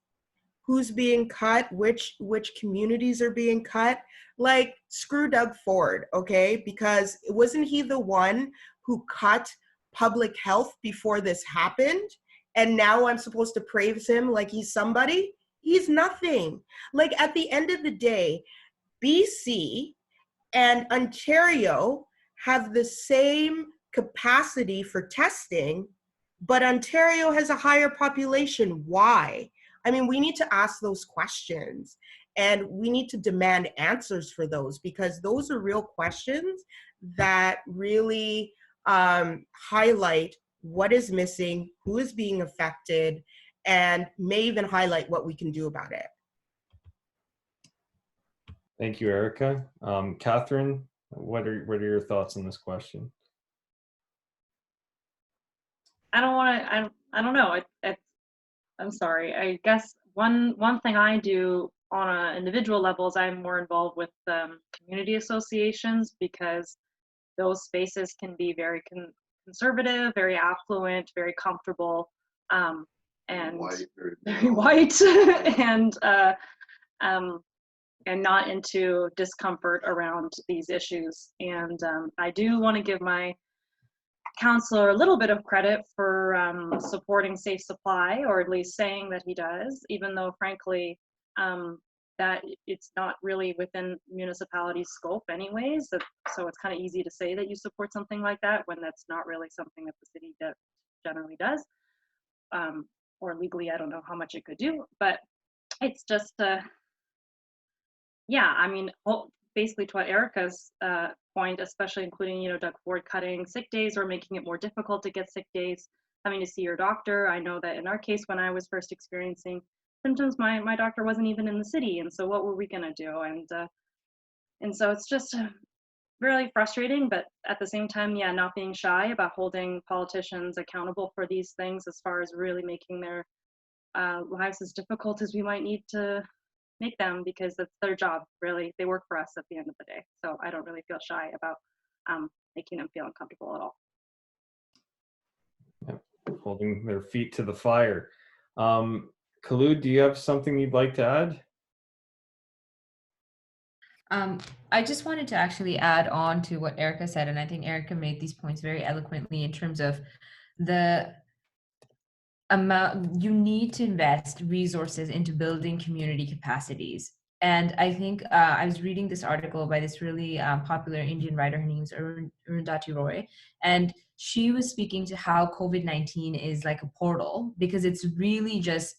who's being cut, which communities are being cut. Like, screw Doug Ford, okay? Because wasn't he the one who cut public health before this happened? And now I'm supposed to praise him like he's somebody? He's nothing. Like, at the end of the day, BC and Ontario have the same capacity for testing, but Ontario has a higher population. Why? I mean, we need to ask those questions, and we need to demand answers for those, because those are real questions that really highlight what is missing, who is being affected, and may even highlight what we can do about it. Thank you, Erica. Catherine, what are your thoughts on this question? I don't know. I'm sorry. I guess one thing I do on an individual level is I'm more involved with community associations, because those spaces can be very conservative, very affluent, very comfortable, and White, very white, and and not into discomfort around these issues. And I do want to give my counselor a little bit of credit for supporting safe supply, or at least saying that he does, even though frankly that it's not really within municipality's scope anyways. So it's kind of easy to say that you support something like that when that's not really something that the city generally does. Or legally, I don't know how much it could do, but it's just, yeah, I mean, basically to what Erica's point, especially including, you know, Doug Ford cutting sick days or making it more difficult to get sick days, having to see your doctor. I know that in our case, when I was first experiencing symptoms, my doctor wasn't even in the city. And so what were we gonna do? And so it's just really frustrating, but at the same time, yeah, not being shy about holding politicians accountable for these things as far as really making their lives as difficult as we might need to make them, because that's their job, really. They work for us at the end of the day. So I don't really feel shy about making them feel uncomfortable at all. Yep. Holding their feet to the fire. Khulud, do you have something you'd like to add? I just wanted to actually add on to what Erica said, and I think Erica made these points very eloquently in terms of the amount you need to invest resources into building community capacities. And I think I was reading this article by this really popular Indian writer. Her name's Arundhati Roy, and she was speaking to how COVID-19 is like a portal, because it's really just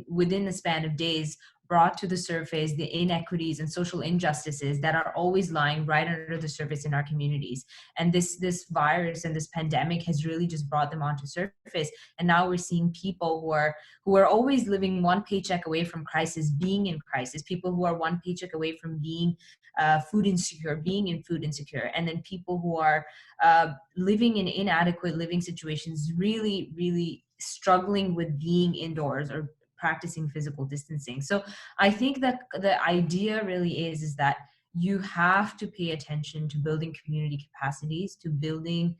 within the span of days brought to the surface the inequities and social injustices that are always lying right under the surface in our communities. And this virus and this pandemic has really just brought them onto surface. And now we're seeing people who are always living one paycheck away from crisis, being in crisis, people who are one paycheck away from being food insecure, being in food insecure, and then people who are living in inadequate living situations, really, really struggling with being indoors or practicing physical distancing. So I think that the idea really is that you have to pay attention to building community capacities, to building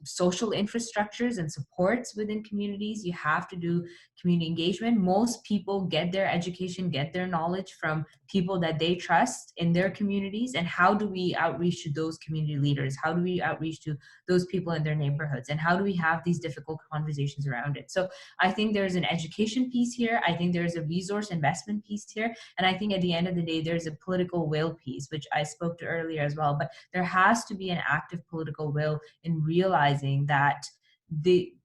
social infrastructures and supports within communities. You have to do community engagement. Most people get their education, get their knowledge from people that they trust in their communities. And how do we outreach to those community leaders? How do we outreach to those people in their neighborhoods? And how do we have these difficult conversations around it? So I think there's an education piece here. I think there's a resource investment piece here. And I think at the end of the day, there's a political will piece, which I spoke to earlier as well. But there has to be an active political will in realizing that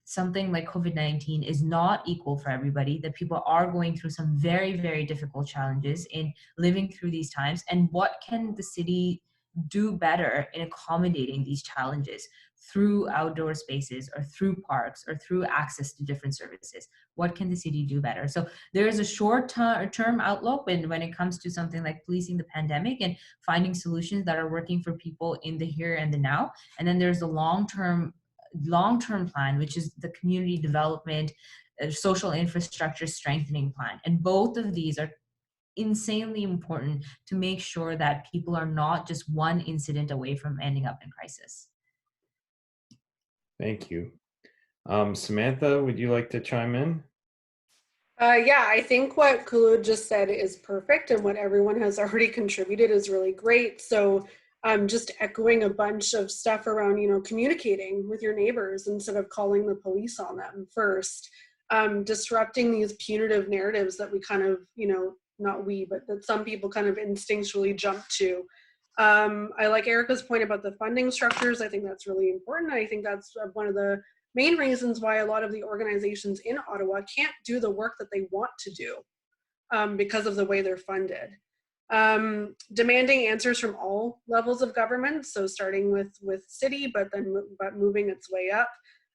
something like COVID-19 is not equal for everybody, that people are going through some very, very difficult challenges in living through these times. And what can the city do better in accommodating these challenges through outdoor spaces or through parks or through access to different services? What can the city do better? So there is a short-term outlook when it comes to something like policing the pandemic and finding solutions that are working for people in the here and the now. And then there's the long-term plan, which is the community development, social infrastructure strengthening plan. And both of these are insanely important to make sure that people are not just one incident away from ending up in crisis. Thank you. Samantha, would you like to chime in? Yeah, I think what Khulud just said is perfect, and what everyone has already contributed is really great. So just echoing a bunch of stuff around, communicating with your neighbors instead of calling the police on them first, disrupting these punitive narratives that we kind of, not we, but that some people kind of instinctually jump to. I like Erica's point about the funding structures. I think that's really important. I think that's one of the main reasons why a lot of the organizations in Ottawa can't do the work that they want to do because of the way they're funded. Demanding answers from all levels of government, so starting with city, but moving its way up.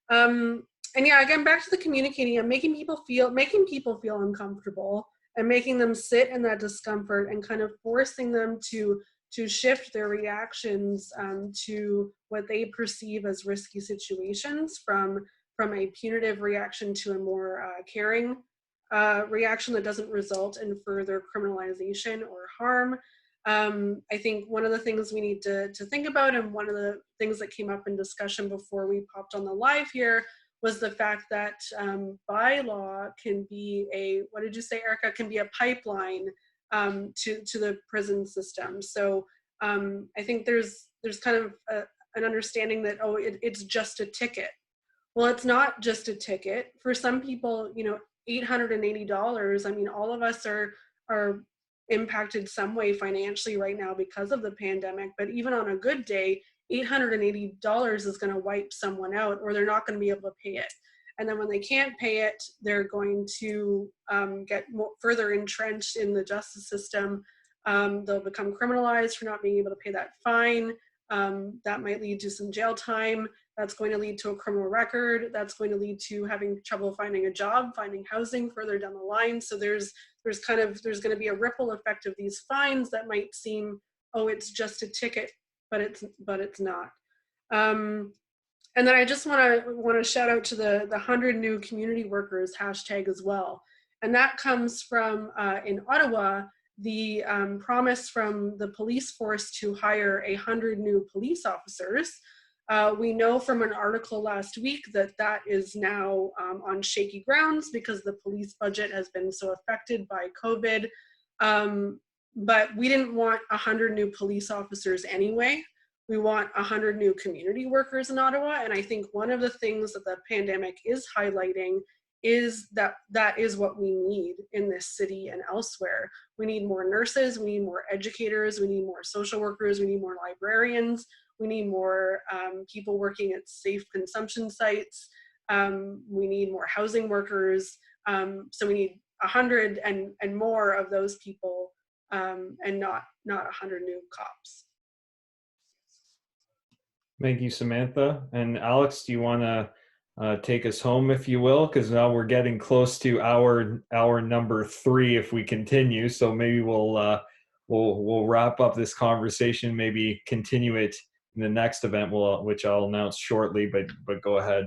And yeah, again, back to the communicating and making people feel uncomfortable and making them sit in that discomfort and kind of forcing them to shift their reactions to what they perceive as risky situations from a punitive reaction to a more caring reaction that doesn't result in further criminalization or harm. I think one of the things we need to think about, and one of the things that came up in discussion before we popped on the live here, was the fact that bylaw can be what did you say, Erica, can be a pipeline to the prison system. So I think there's kind of an understanding that, oh, it's just a ticket. Well, it's not just a ticket. For some people, you know, $880, I mean, all of us are impacted some way financially right now because of the pandemic, but even on a good day, $880 is going to wipe someone out, or they're not going to be able to pay it. And then when they can't pay it, they're going to get further entrenched in the justice system. They'll become criminalized for not being able to pay that fine. That might lead to some jail time. That's going to lead to a criminal record. That's going to lead to having trouble finding a job, finding housing further down the line. So there's going to be a ripple effect of these fines that might seem, oh, it's just a ticket, but it's not. And then I just want to shout out to the 100 new community workers hashtag as well. And that comes from in Ottawa, the promise from the police force to hire 100 new police officers. We know from an article last week that is now on shaky grounds because the police budget has been so affected by COVID. But we didn't want 100 new police officers anyway. We want 100 new community workers in Ottawa. And I think one of the things that the pandemic is highlighting is that is what we need in this city and elsewhere. We need more nurses, we need more educators, we need more social workers, we need more librarians, we need more people working at safe consumption sites, we need more housing workers. So we need 100 and more of those people, and not 100 new cops. Thank you, Samantha. And Alex, do you want to take us home, if you will? Because now we're getting close to hour number 3 if we continue. So maybe we'll wrap up this conversation, maybe continue it in the next event, which I'll announce shortly, but go ahead.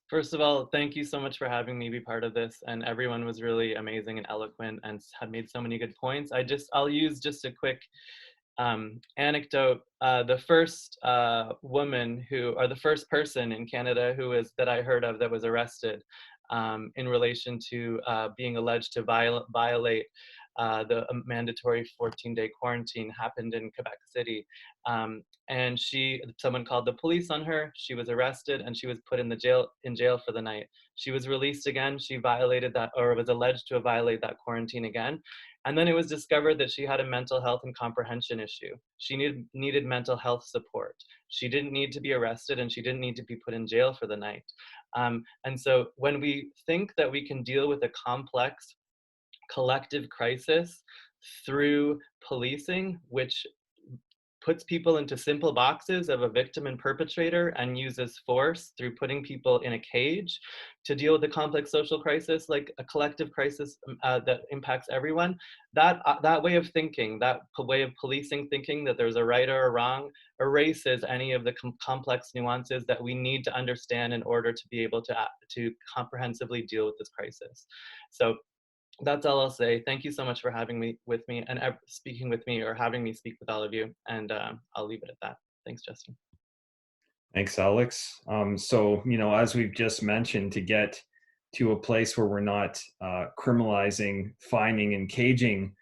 First of all, thank you so much for having me be part of this, and everyone was really amazing and eloquent and had made so many good points. I'll use just a quick anecdote. The first woman or the first person in Canada that I heard of that was arrested in relation to being alleged to violate the mandatory 14-day quarantine happened in Quebec City. And someone called the police on her. She was arrested and she was put in jail for the night. She was released again. She violated that, or was alleged to violate that quarantine again. And then it was discovered that she had a mental health and comprehension issue. She needed mental health support. She didn't need to be arrested and she didn't need to be put in jail for the night. And so when we think that we can deal with a complex collective crisis through policing, which puts people into simple boxes of a victim and perpetrator and uses force through putting people in a cage to deal with a complex social crisis, like a collective crisis that impacts everyone, that way of thinking, that way of policing thinking that there's a right or a wrong, erases any of the complex nuances that we need to understand in order to be able to comprehensively deal with this crisis. So that's all I'll say. Thank you so much for having me and speaking with me, or having me speak with all of you. And I'll leave it at that. Thanks, Justin. Thanks, Alex. So, as we've just mentioned, to get to a place where we're not criminalizing, fining, and caging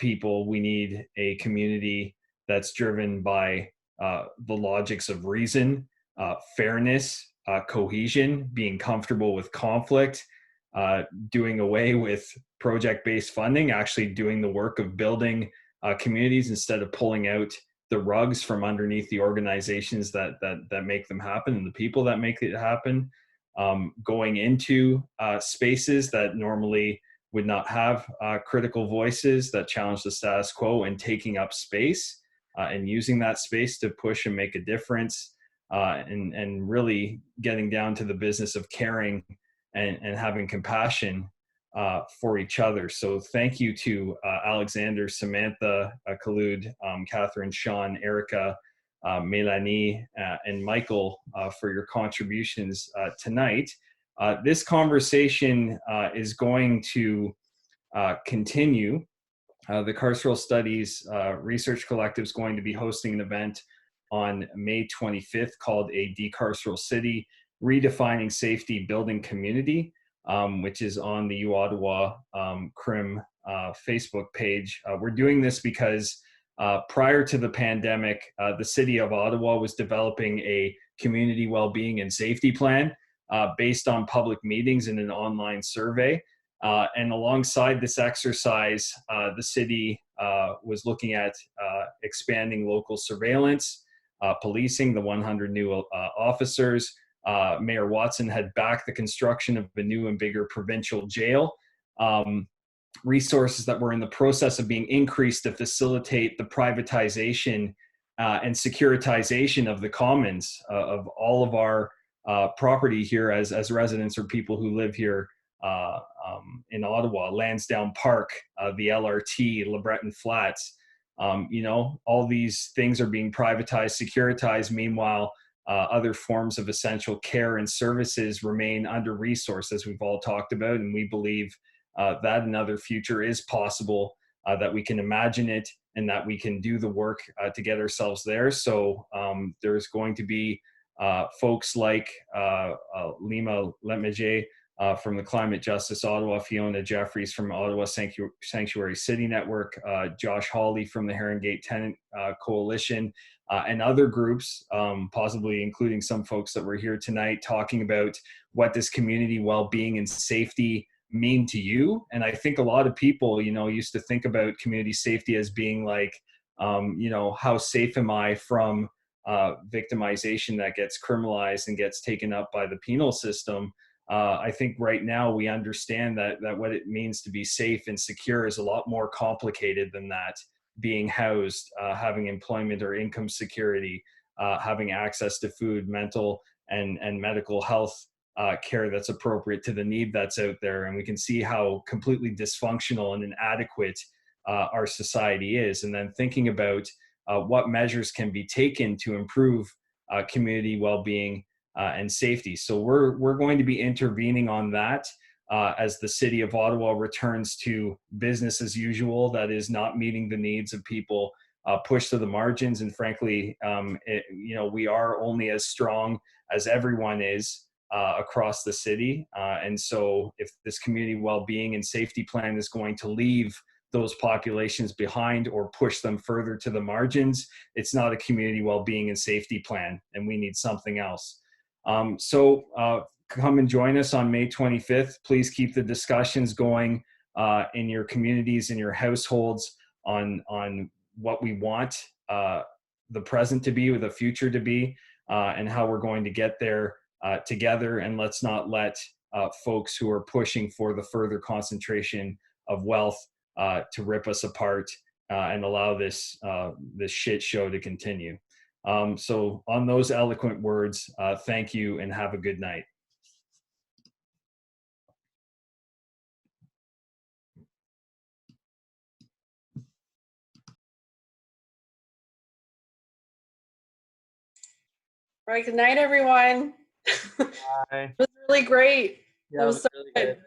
people, we need a community that's driven by the logics of reason, fairness, cohesion, being comfortable with conflict, doing away with project-based funding, actually doing the work of building communities instead of pulling out the rugs from underneath the organizations that make them happen and the people that make it happen, going into spaces that normally would not have critical voices that challenge the status quo, and taking up space and using that space to push and make a difference, and really getting down to the business of caring and having compassion for each other. So thank you to Alexander, Samantha, Khulud, Catherine, Sean, Erica, Melanie, and Michael for your contributions tonight. This conversation is going to continue. The Carceral Studies Research Collective is going to be hosting an event on May 25th called A Decarceral City, Redefining Safety, Building Community. which is on the U Ottawa CRIM Facebook page. We're doing this because prior to the pandemic, the city of Ottawa was developing a community well-being and safety plan based on public meetings and an online survey. And alongside this exercise, the city was looking at expanding local surveillance, policing, the 100 new officers. Mayor Watson had backed the construction of a new and bigger provincial jail. Resources that were in the process of being increased to facilitate the privatization and securitization of the commons of all of our property here as residents or people who live here in Ottawa, Lansdowne Park, the LRT, LeBreton Flats. You know, all these things are being privatized, securitized. Meanwhile, other forms of essential care and services remain under-resourced, as we've all talked about, and we believe that another future is possible, that we can imagine it and that we can do the work to get ourselves there. So there's going to be folks like Lima Lemage from the Climate Justice Ottawa, Fiona Jeffries from Ottawa Sanctuary City Network, Josh Hawley from the Herongate Tenant Coalition, and other groups, possibly including some folks that were here tonight, talking about what this community well-being and safety mean to you. And I think a lot of people, you know, used to think about community safety as being like, you know, how safe am I from victimization that gets criminalized and gets taken up by the penal system. I think right now we understand that what it means to be safe and secure is a lot more complicated than that. Being housed, having employment or income security, having access to food, mental and medical health care that's appropriate to the need that's out there. And we can see how completely dysfunctional and inadequate our society is. And then thinking about what measures can be taken to improve community well-being and safety. So we're going to be intervening on that as the city of Ottawa returns to business as usual that is not meeting the needs of people pushed to the margins. And frankly, you know, we are only as strong as everyone is across the city. And so if this community well-being and safety plan is going to leave those populations behind or push them further to the margins, it's not a community well-being and safety plan, and we need something else. So come and join us on May 25th. Please keep the discussions going in your communities, in your households on what we want the present to be or the future to be, and how we're going to get there together. And let's not let folks who are pushing for the further concentration of wealth to rip us apart and allow this shit show to continue. So on those eloquent words, thank you and have a good night. All right, good night, everyone. Bye. It was really great. Yeah, That was so really good. good.